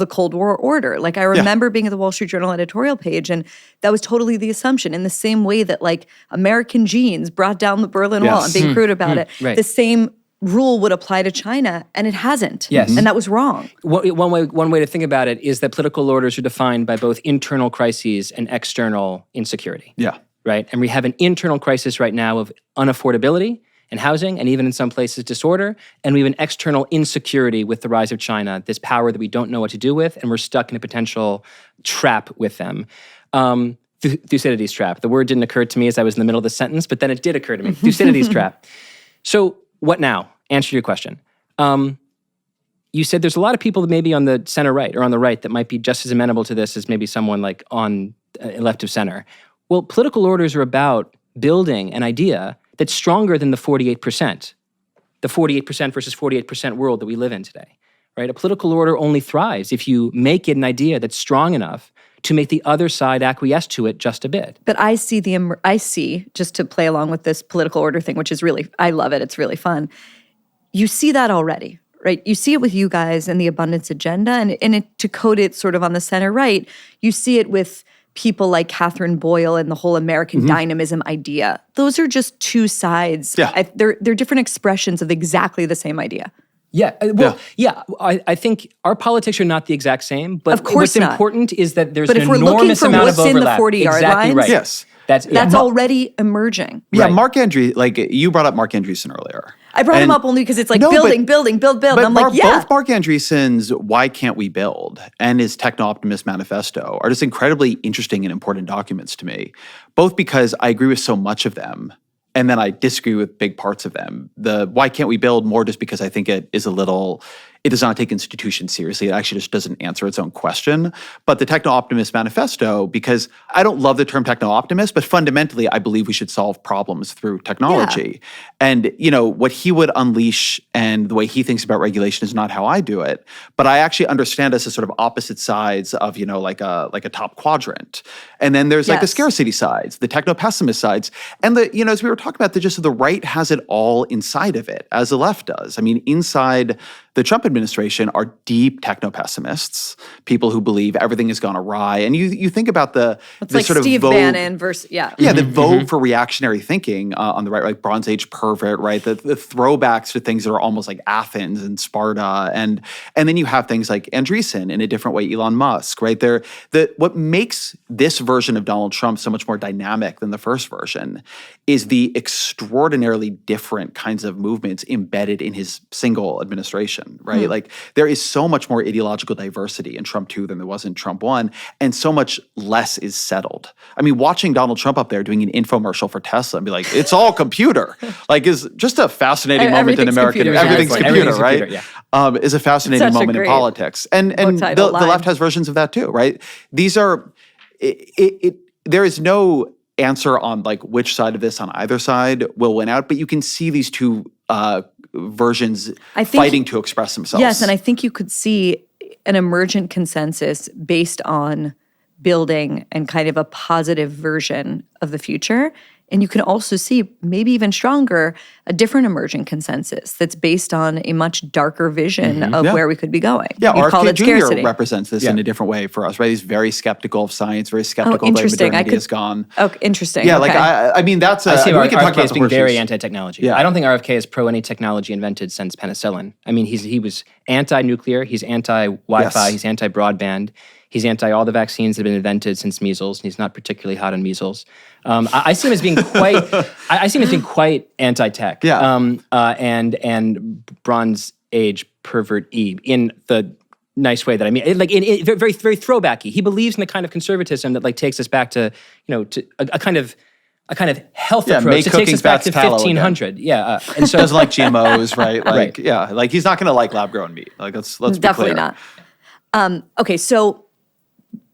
Cold War order. Like I remember being at the Wall Street Journal editorial page, and that was totally the assumption. In the same way that like American jeans brought down the Berlin Wall, and being crude about it, the same rule would apply to China, and it hasn't. Yes. And that was wrong. One way to think about it is that political orders are defined by both internal crises and external insecurity. Yeah. Right? And we have an internal crisis right now of unaffordability and housing, and even in some places disorder. And we have an external insecurity with the rise of China, this power that we don't know what to do with, and we're stuck in a potential trap with them. Thucydides trap. The word didn't occur to me as I was in the middle of the sentence, but then it did occur to me. Thucydides trap. So what now? Answer your question. You said there's a lot of people that maybe on the center right or on the right that might be just as amenable to this as maybe someone like on left of center. Well, political orders are about building an idea that's stronger than the 48%. The 48% versus 48% world that we live in today, right? A political order only thrives if you make it an idea that's strong enough to make the other side acquiesce to it just a bit. But I see, just to play along with this political order thing, which is really, I love it, it's really fun. You see that already, right? You see it with you guys and the abundance agenda, and to code it sort of on the center right, you see it with people like Catherine Boyle and the whole American dynamism idea. Those are just two sides. Yeah. They're different expressions of exactly the same idea. Yeah. I think our politics are not the exact same, but of course what's important is that there's an enormous amount of overlap. But if we're looking for what's in the 40-yard exactly lines, right. Yes. That's already emerging. Yeah, Right. Mark Andreessen, like you brought up Mark Andreessen earlier. I brought him up only because it's like build. But I'm like, yeah. Both Mark Andreessen's Why Can't We Build and his Techno-Optimist Manifesto are just incredibly interesting and important documents to me, both because I agree with so much of them and then I disagree with big parts of them. The Why Can't We Build more just because I think it does not take institutions seriously. It actually just doesn't answer its own question. But the Techno-Optimist Manifesto, because I don't love the term techno-optimist, but fundamentally I believe we should solve problems through technology. Yeah. And, you know, what he would unleash and the way he thinks about regulation is not how I do it. But I actually understand us as sort of opposite sides of, you know, like a top quadrant. And then there's like the scarcity sides, the techno-pessimist sides. And the, you know, as we were talking about, the right has it all inside of it, as the left does. I mean, inside the Trump administration are deep techno-pessimists, people who believe everything has gone awry. And you think about the like sort Steve of vogue, Bannon versus, the vogue for reactionary thinking on the right, like Bronze Age pervert, right? The throwbacks to things that are almost like Athens and Sparta. And then you have things like Andreessen, in a different way, Elon Musk, right? What makes this version of Donald Trump so much more dynamic than the first version is the extraordinarily different kinds of movements embedded in his single administration, right? Like there is so much more ideological diversity in Trump 2 than there was in Trump 1, and so much less is settled. I mean, watching Donald Trump up there doing an infomercial for Tesla and be like, it's all computer, like is just a fascinating moment in American, everything's computer, right? Is a fascinating moment in politics. And the left has versions of that too, right? These are, there is no answer on like which side of this on either side will win out, but you can see these two versions fighting to express themselves. Yes, and I think you could see an emergent consensus based on building and kind of a positive version of the future. And you can also see, maybe even stronger, a different emerging consensus that's based on a much darker vision of where we could be going. Yeah, RFK Jr. scarcity. represents this in a different way for us, right? He's very skeptical of science, very skeptical that modernity is gone. Oh, interesting. Yeah, like I mean, that's I see we can talk RFK about as being very anti-technology. Yeah. I don't think RFK is pro any technology invented since penicillin. I mean, he was anti-nuclear, he's anti-Wi-Fi, he's anti-broadband. He's anti all the vaccines that have been invented since measles, and he's not particularly hot on measles. I see him as being quite anti-tech. Yeah. And Bronze Age pervert in the nice way that I mean, like in very very throwbacky. He believes in the kind of conservatism that like takes us back to to a kind of health approach that takes us back to 1500. Yeah, and so doesn't like GMOs, right? Like like he's not going to like lab grown meat. Like let's be definitely clear. not. Okay, so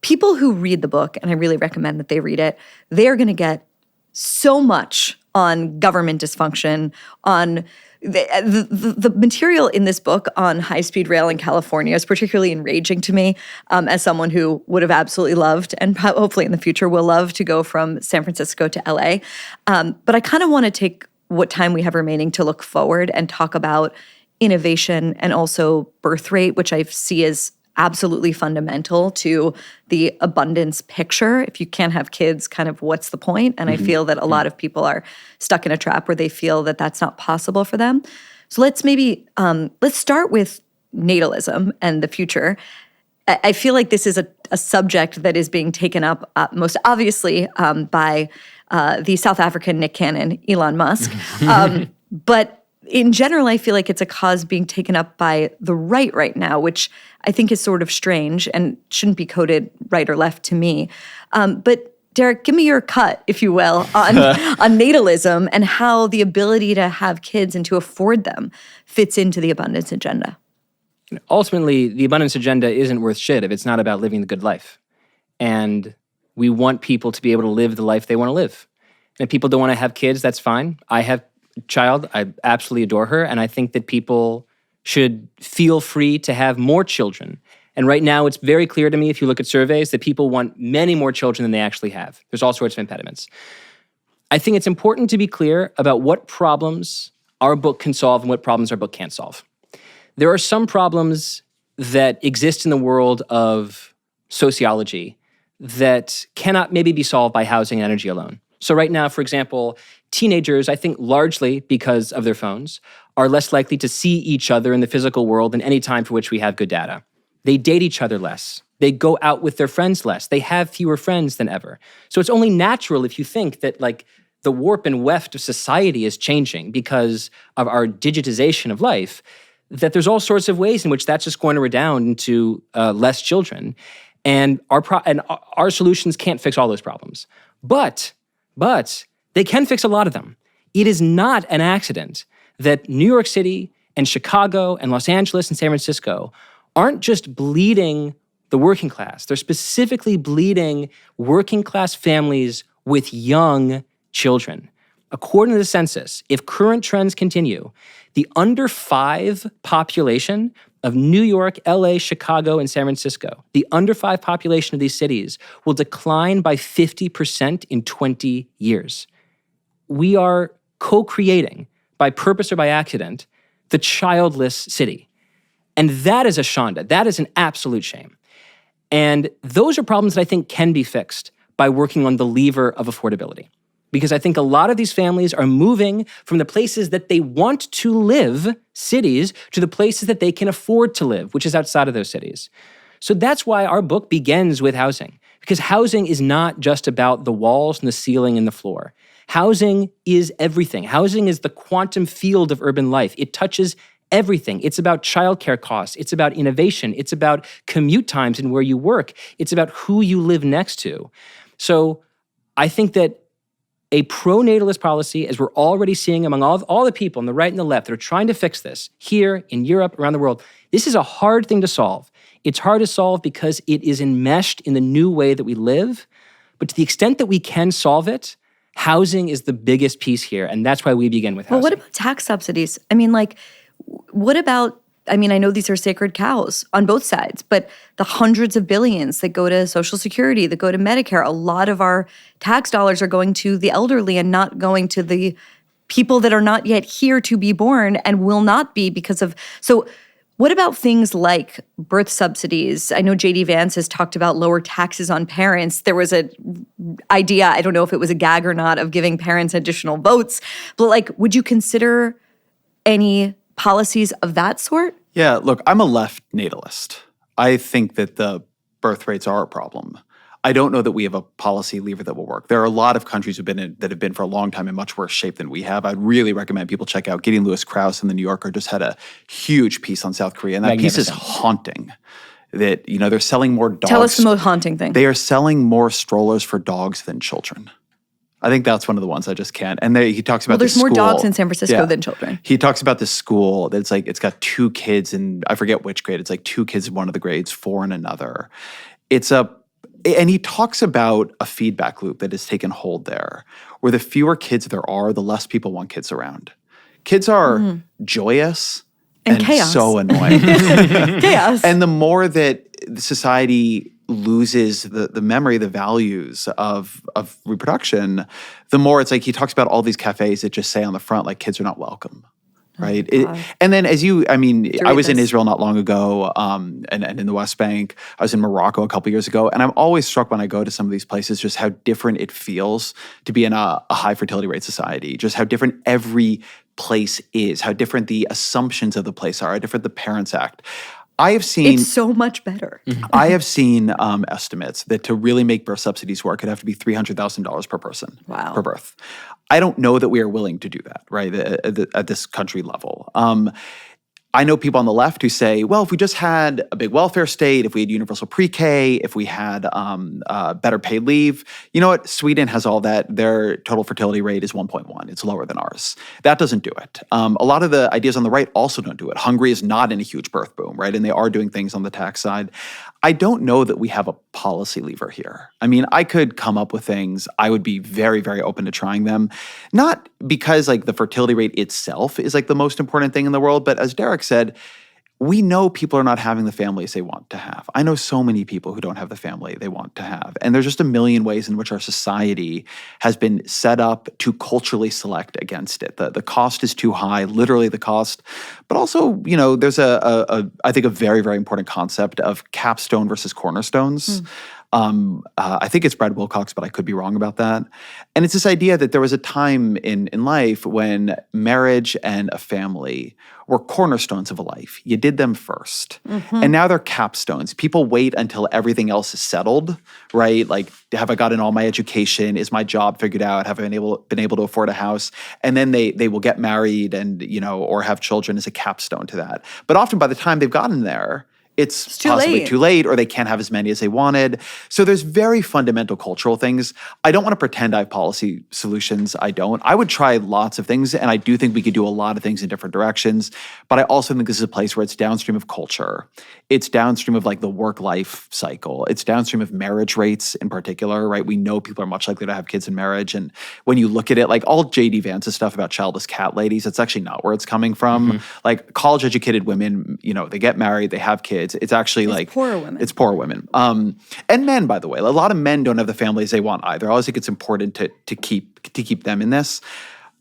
people who read the book, and I really recommend that they read it, they are going to get so much on government dysfunction, on the material in this book on high-speed rail in California is particularly enraging to me as someone who would have absolutely loved, and hopefully in the future will love, to go from San Francisco to LA. But I kind of want to take what time we have remaining to look forward and talk about innovation and also birth rate, which I see as absolutely fundamental to the abundance picture. If you can't have kids, kind of what's the point? And I feel that a lot of people are stuck in a trap where they feel that that's not possible for them. So let's start with natalism and the future. I feel like this is a subject that is being taken up most obviously by the South African Nick Cannon, Elon Musk. But in general, I feel like it's a cause being taken up by the right now, which I think is sort of strange and shouldn't be coded right or left to me. But Derek, give me your cut, if you will, on natalism and how the ability to have kids and to afford them fits into the abundance agenda. Ultimately, the abundance agenda isn't worth shit if it's not about living the good life. And we want people to be able to live the life they want to live. And if people don't want to have kids, that's fine. I have child. I absolutely adore her. And I think that people should feel free to have more children. And right now, it's very clear to me, if you look at surveys, that people want many more children than they actually have. There's all sorts of impediments. I think it's important to be clear about what problems our book can solve and what problems our book can't solve. There are some problems that exist in the world of sociology that cannot maybe be solved by housing and energy alone. So right now, for example, teenagers, I think largely because of their phones, are less likely to see each other in the physical world than any time for which we have good data. They date each other less. They go out with their friends less. They have fewer friends than ever. So it's only natural if you think that like the warp and weft of society is changing because of our digitization of life, that there's all sorts of ways in which that's just going to redound into less children. And our solutions can't fix all those problems. But they can fix a lot of them. It is not an accident that New York City and Chicago and Los Angeles and San Francisco aren't just bleeding the working class. They're specifically bleeding working class families with young children. According to the census, if current trends continue, the under 5 population of New York, LA, Chicago, and San Francisco, the under 5 population of these cities will decline by 50% in 20 years. We are co-creating, by purpose or by accident, the childless city. And that is a shanda. That is an absolute shame. And those are problems that I think can be fixed by working on the lever of affordability. Because I think a lot of these families are moving from the places that they want to live, cities, to the places that they can afford to live, which is outside of those cities. So that's why our book begins with housing. Because housing is not just about the walls and the ceiling and the floor. Housing is everything. Housing is the quantum field of urban life. It touches everything. It's about childcare costs. It's about innovation. It's about commute times and where you work. It's about who you live next to. So I think that a pro-natalist policy, as we're already seeing among all the people on the right and the left that are trying to fix this, here, in Europe, around the world, this is a hard thing to solve. It's hard to solve because it is enmeshed in the new way that we live. But to the extent that we can solve it, housing is the biggest piece here, and that's why we begin with housing. Well, what about tax subsidies? I mean, like, what about I mean, I know these are sacred cows on both sides, but the hundreds of billions that go to Social Security, that go to Medicare, a lot of our tax dollars are going to the elderly and not going to the people that are not yet here to be born and will not be because of. So what about things like birth subsidies? I know J.D. Vance has talked about lower taxes on parents. There was an idea, I don't know if it was a gag or not, of giving parents additional votes. But like, would you consider any policies of that sort? Yeah, look, I'm a left natalist. I think that the birth rates are a problem. I don't know that we have a policy lever that will work. There are a lot of countries that have been for a long time in much worse shape than we have. I'd really recommend people check out Gideon Lewis Krauss in the New Yorker just had a huge piece on South Korea, and that piece is haunting. That, they're selling more dogs. Tell us the most haunting thing. They are selling more strollers for dogs than children. I think that's one of the ones I just can't. And he talks about there's more dogs in San Francisco than children. He talks about this school that's like, it's got 2 kids in, I forget which grade. It's like 2 kids in one of the grades, 4 in another. And he talks about a feedback loop that has taken hold there, where the fewer kids there are, the less people want kids around. Kids are joyous and chaos. So annoying. Chaos. And the more that society loses the memory, the values of reproduction, the more it's like he talks about all these cafes that just say on the front, like, kids are not welcome. Right. And then I was in Israel not long ago and in the West Bank. I was in Morocco a couple years ago. And I'm always struck when I go to some of these places just how different it feels to be in a high fertility rate society, just how different every place is, how different the assumptions of the place are, how different the parents act. I have seen— It's so much better. I have seen estimates that to really make birth subsidies work, it'd have to be $300,000 per person per birth. I don't know that we are willing to do that, right, at this country level. I know people on the left who say, well, if we just had a big welfare state, if we had universal pre-K, if we had better paid leave, you know what? Sweden has all that. Their total fertility rate is 1.1. It's lower than ours. That doesn't do it. A lot of the ideas on the right also don't do it. Hungary is not in a huge birth boom, right? And they are doing things on the tax side. I don't know that we have a policy lever here. I mean, I could come up with things. I would be very, very open to trying them. Not because like the fertility rate itself is like the most important thing in the world, but as Derek said, we know people are not having the families they want to have. I know so many people who don't have the family they want to have. And there's just a million ways in which our society has been set up to culturally select against it. The cost is too high, literally the cost. But also, there's I think a very, very important concept of capstone versus cornerstones. I think it's Brad Wilcox, but I could be wrong about that. And it's this idea that there was a time in life when marriage and a family were cornerstones of a life. You did them first. And now they're capstones. People wait until everything else is settled, right? Like, have I gotten all my education? Is my job figured out? Have I been able to afford a house? And then they will get married and, or have children as a capstone to that. But often by the time they've gotten there, it's possibly too late, or they can't have as many as they wanted. So there's very fundamental cultural things. I don't want to pretend I have policy solutions. I don't. I would try lots of things, and I do think we could do a lot of things in different directions. But I also think this is a place where it's downstream of culture. It's downstream of like the work-life cycle. It's downstream of marriage rates in particular, right? We know people are much likely to have kids in marriage. And when you look at it, like all J.D. Vance's stuff about childless cat ladies, that's actually not where it's coming from. Like college-educated women, they get married, they have kids. It's actually like poorer women. It's poorer women. And men, by the way. A lot of men don't have the families they want either. I always think it's important to keep them in this.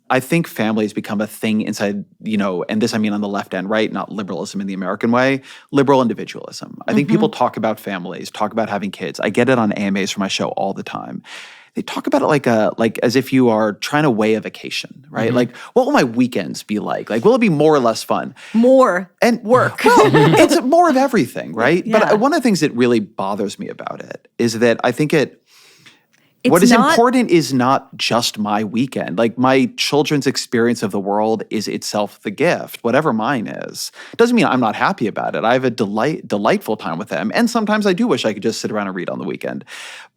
I think family has become a thing inside, and this I mean on the left and right, not liberalism in the American way, liberal individualism. I think people talk about families, talk about having kids. I get it on AMAs for my show all the time. They talk about it like as if you are trying to weigh a vacation, right? Like, what will my weekends be like? Like, will it be more or less fun? More and work. Well, it's more of everything, right? Yeah. But one of the things that really bothers me about it is that I think what is important is not just my weekend. Like, my children's experience of the world is itself the gift, whatever mine is. It doesn't mean I'm not happy about it. I have a delightful time with them. And sometimes I do wish I could just sit around and read on the weekend.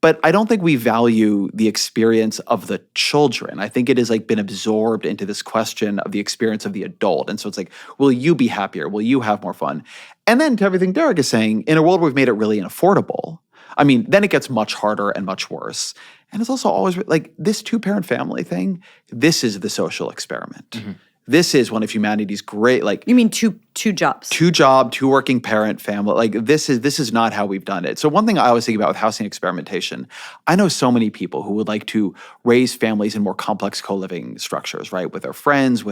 But I don't think we value the experience of the children. I think it has like been absorbed into this question of the experience of the adult. And so it's like, will you be happier? Will you have more fun? And then to everything Derek is saying, in a world where we've made it really unaffordable, I mean, then it gets much harder and much worse. And it's also always like this 2-parent family thing, this is the social experiment. This is one of humanity's great, like— You mean two jobs? 2 working parent family. Like this is not how we've done it. So one thing I always think about with housing experimentation, I know so many people who would like to raise families in more complex co-living structures, right? With their friends,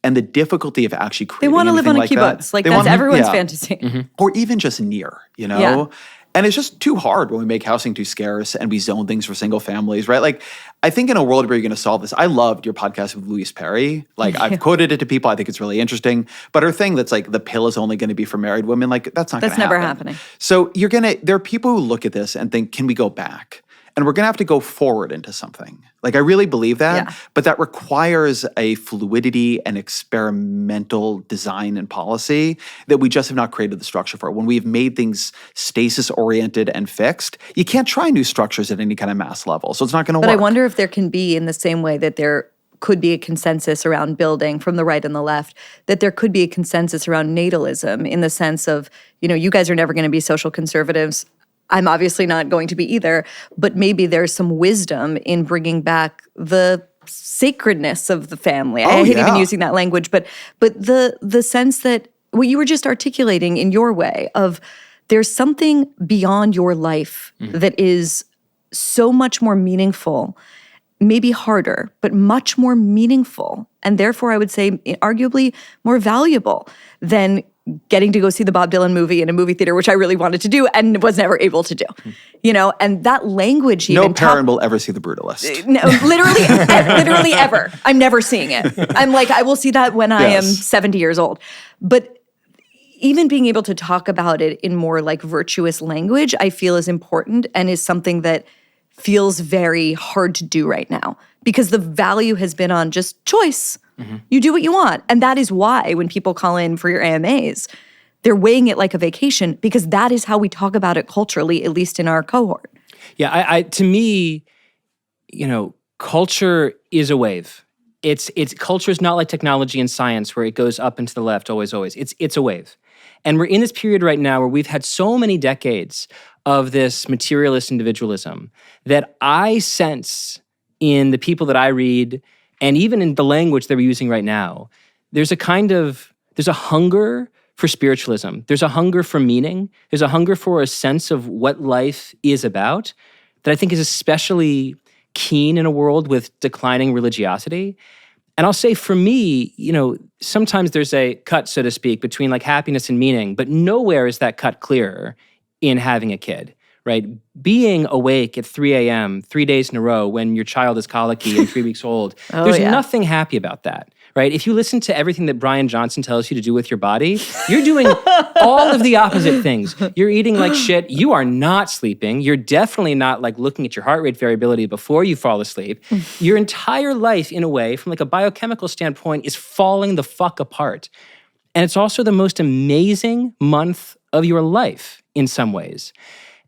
and the difficulty of actually creating— They want to live on a like kibbutz. That. Like that's everyone's fantasy. Or even just near, you know? Yeah. And it's just too hard when we make housing too scarce and we zone things for single families, right? Like, I think in a world where you're going to solve this— I loved your podcast with Louise Perry. Like, I've quoted it to people. I think it's really interesting. But her thing that's like, the pill is only going to be for married women, like, that's not going to happen. That's never happening. So there are people who look at this and think, can we go back? And we're going to have to go forward into something. Like, I really believe that. Yeah. But that requires a fluidity and experimental design and policy that we just have not created the structure for. When we've made things stasis-oriented and fixed, you can't try new structures at any kind of mass level. So it's not going to work. But I wonder if there can be, in the same way that there could be a consensus around building from the right and the left, that there could be a consensus around natalism in the sense of, you guys are never going to be social conservatives. I'm obviously not going to be either, but maybe there's some wisdom in bringing back the sacredness of the family. I hate even using that language, but the sense that what you were just articulating in your way of there's something beyond your life that is so much more meaningful, maybe harder, but much more meaningful, and therefore I would say arguably more valuable than getting to go see the Bob Dylan movie in a movie theater, which I really wanted to do and was never able to do. And that language even— No parent will ever see The Brutalist. No, literally ever. I'm never seeing it. I'm like, I will see that when I am 70 years old. But even being able to talk about it in more like virtuous language, I feel is important and is something that feels very hard to do right now because the value has been on just choice. You do what you want. And that is why when people call in for your AMAs, they're weighing it like a vacation because that is how we talk about it culturally, at least in our cohort. Yeah, to me, culture is a wave. It's culture is not like technology and science where it goes up and to the left, always. It's a wave. And we're in this period right now where we've had so many decades of this materialist individualism that I sense in the people that I read and even in the language that we're using right now, there's a hunger for spiritualism. There's a hunger for meaning. There's a hunger for a sense of what life is about that I think is especially keen in a world with declining religiosity. And I'll say for me, sometimes there's a cut, so to speak, between like happiness and meaning, but nowhere is that cut clearer in having a kid. Right? Being awake at 3 a.m., 3 days in a row when your child is colicky and 3 weeks old, there's nothing happy about that, right? If you listen to everything that Brian Johnson tells you to do with your body, you're doing all of the opposite things. You're eating like shit. You are not sleeping. You're definitely not like looking at your heart rate variability before you fall asleep. Your entire life, in a way, from like a biochemical standpoint, is falling the fuck apart. And it's also the most amazing month of your life in some ways.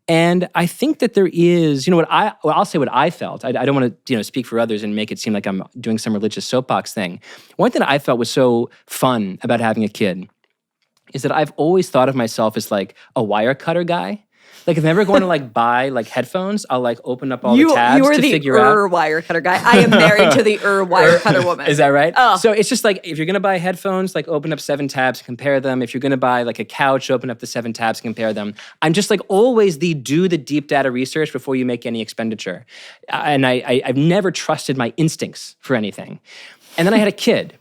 And I think that there is, I'll say what I felt. I don't want to, speak for others and make it seem like I'm doing some religious soapbox thing. One thing that I felt was so fun about having a kid is that I've always thought of myself as like a wire cutter guy. Like if I'm ever going to like buy like headphones, I'll like open up all the tabs to figure out. You are the wire cutter guy. I am married to the wire cutter woman. Is that right? Oh. So it's just like if you're going to buy headphones, like open up 7 tabs and compare them. If you're going to buy like a couch, open up the 7 tabs and compare them. I'm just like always do the deep data research before you make any expenditure. And I've never trusted my instincts for anything. And then I had a kid.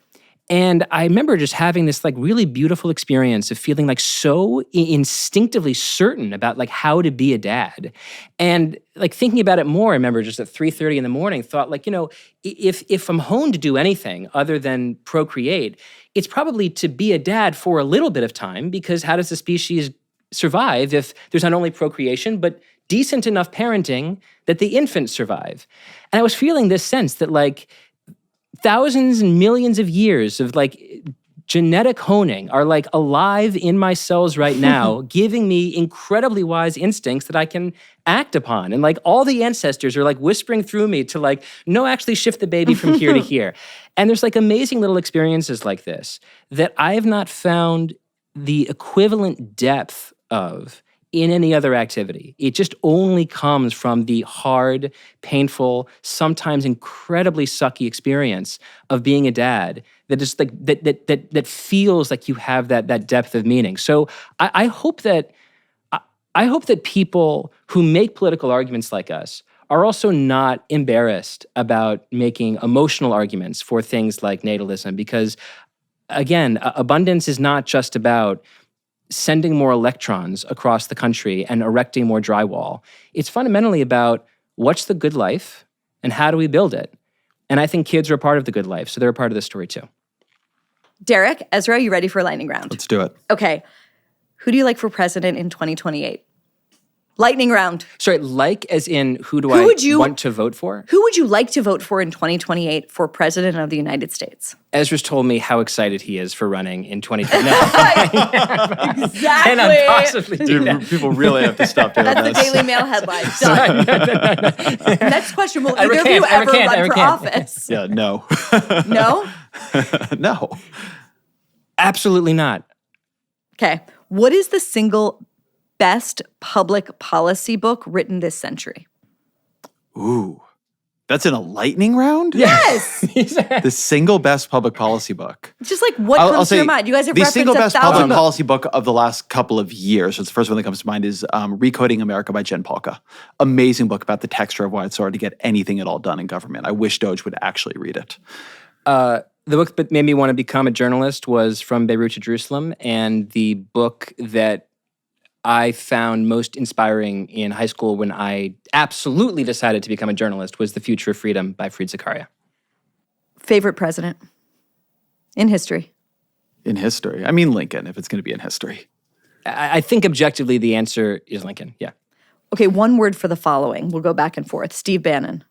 And I remember just having this like really beautiful experience of feeling like so instinctively certain about like how to be a dad. And like thinking about it more, I remember just at 3:30 in the morning, thought like, if I'm honed to do anything other than procreate, it's probably to be a dad for a little bit of time, because how does the species survive if there's not only procreation, but decent enough parenting that the infants survive? And I was feeling this sense that like, thousands and millions of years of like genetic honing are like alive in my cells right now, giving me incredibly wise instincts that I can act upon. And like all the ancestors are like whispering through me to like, no, actually shift the baby from here to here. And there's like amazing little experiences like this that I have not found the equivalent depth of in any other activity. It just only comes from the hard, painful, sometimes incredibly sucky experience of being a dad that is like that feels like you have that depth of meaning. So I hope that people who make political arguments like us are also not embarrassed about making emotional arguments for things like natalism, because again, abundance is not just about sending more electrons across the country and erecting more drywall. It's fundamentally about what's the good life and how do we build it? And I think kids are a part of the good life, so they're a part of the story too. Derek, Ezra, you ready for a lightning round? Let's do it. Okay. Who do you like for president in 2028? Lightning round. Sorry, like as in who do I want to vote for? Who would you like to vote for in 2028 for president of the United States? Ezra's told me how excited he is for running in 2029. Exactly. Cannot possibly do that. People really have to stop doing That's this. the Daily Mail headline. Done. No. Next question. Will either of you ever run for office? Yeah, no. No? No. Absolutely not. Okay. What is the single best public policy book written this century? Ooh. That's in a lightning round? Yes. The single best public policy book. Just like what comes to your mind? You guys have the referenced single best 1,000 public books. policy book of the last couple of years. So the first one that comes to mind is Recoding America by Jen Paulka. Amazing book about the texture of why it's hard to get anything at all done in government. I wish Doge would actually read it. The book that made me want to become a journalist was From Beirut to Jerusalem, and the book that I found most inspiring in high school when I absolutely decided to become a journalist was The Future of Freedom by Fareed Zakaria. Favorite president in history? In history? I mean Lincoln, if it's going to be in history. I think objectively the answer is Lincoln, yeah. Okay, one word for the following. We'll go back and forth. Steve Bannon.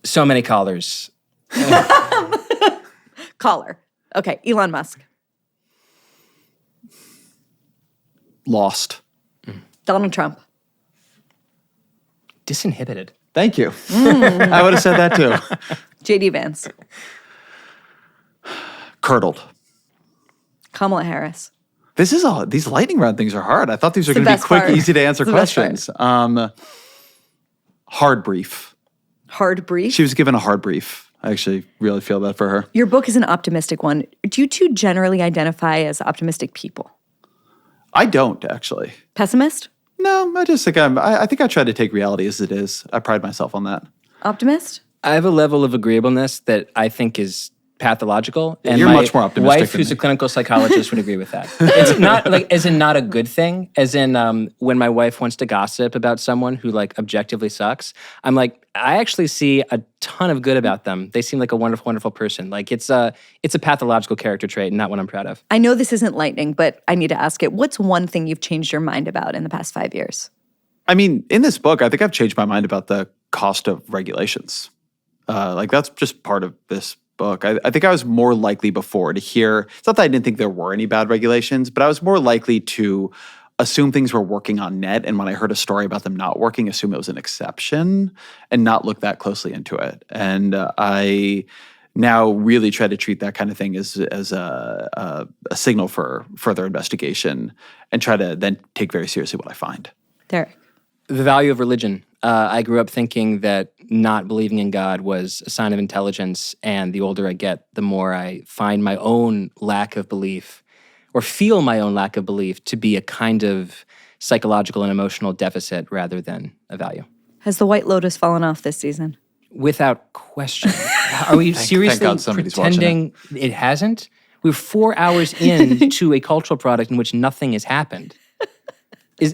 So many callers. Caller. Okay, Elon Musk. Lost. Donald Trump. Disinhibited. Thank you. I would have said that too. JD Vance. Curdled. Kamala Harris. These lightning round things are hard. I thought these were It's going the to be best quick, part. easy to answer It's the best questions. Hard brief. Hard brief. She was given a hard brief. I actually really feel that for her. Your book is an optimistic one. Do you two generally identify as optimistic people? I don't, actually. Pessimist? No, I just think I think I try to take reality as it is. I pride myself on that. Optimist? I have a level of agreeableness that I think is pathological. And You're my much more optimistic wife, than who's me. a clinical psychologist, would agree with that. It's not like, as in not a good thing, as in when my wife wants to gossip about someone who like objectively sucks, I'm like, I actually see a ton of good about them. They seem like a wonderful, wonderful person. Like it's a pathological character trait and not one I'm proud of. I know this isn't lightning, but I need to ask it. What's one thing you've changed your mind about in the past 5 years? I mean, in this book, I think I've changed my mind about the cost of regulations. Like that's just part of this book. I think I was more likely before to hear, it's not that I didn't think there were any bad regulations, but I was more likely to assume things were working on net, and when I heard a story about them not working, assume it was an exception and not look that closely into it. And I now really try to treat that kind of thing as a signal for further investigation and try to then take very seriously what I find. Derek. The value of religion. I grew up thinking that not believing in God was a sign of intelligence, and the older I get, the more I find my own lack of belief or feel my own lack of belief to be a kind of psychological and emotional deficit rather than a value. Has the White Lotus fallen off this season? Without question. Are we seriously God somebody's watching pretending it hasn't? We're 4 hours into a cultural product in which nothing has happened. No,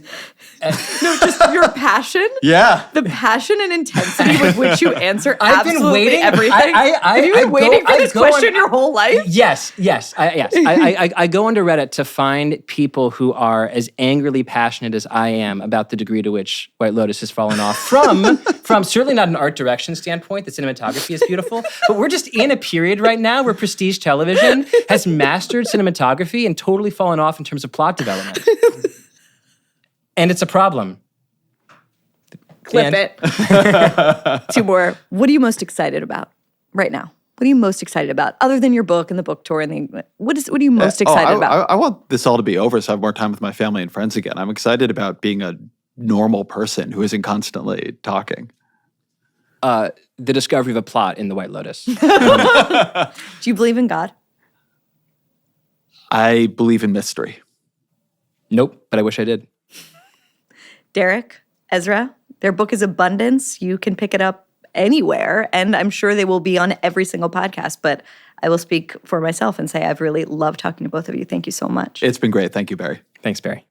just your passion. Yeah. The passion and intensity with which you answer I've been absolutely waiting. everything. Have you been waiting for this question your whole life? Yes. I go onto Reddit to find people who are as angrily passionate as I am about the degree to which White Lotus has fallen off from certainly not an art direction standpoint. The cinematography is beautiful, but we're just in a period right now where prestige television has mastered cinematography and totally fallen off in terms of plot development. And it's a problem. Clip it. 2 more. What are you most excited about right now? What are you most excited about, other than your book and the book tour? And what are you most excited about? I want this all to be over so I have more time with my family and friends again. I'm excited about being a normal person who isn't constantly talking. The discovery of a plot in The White Lotus. Do you believe in God? I believe in mystery. Nope, but I wish I did. Derek, Ezra, their book is Abundance. You can pick it up anywhere, and I'm sure they will be on every single podcast, but I will speak for myself and say I've really loved talking to both of you. Thank you so much. It's been great. Thank you, Bari. Thanks, Bari.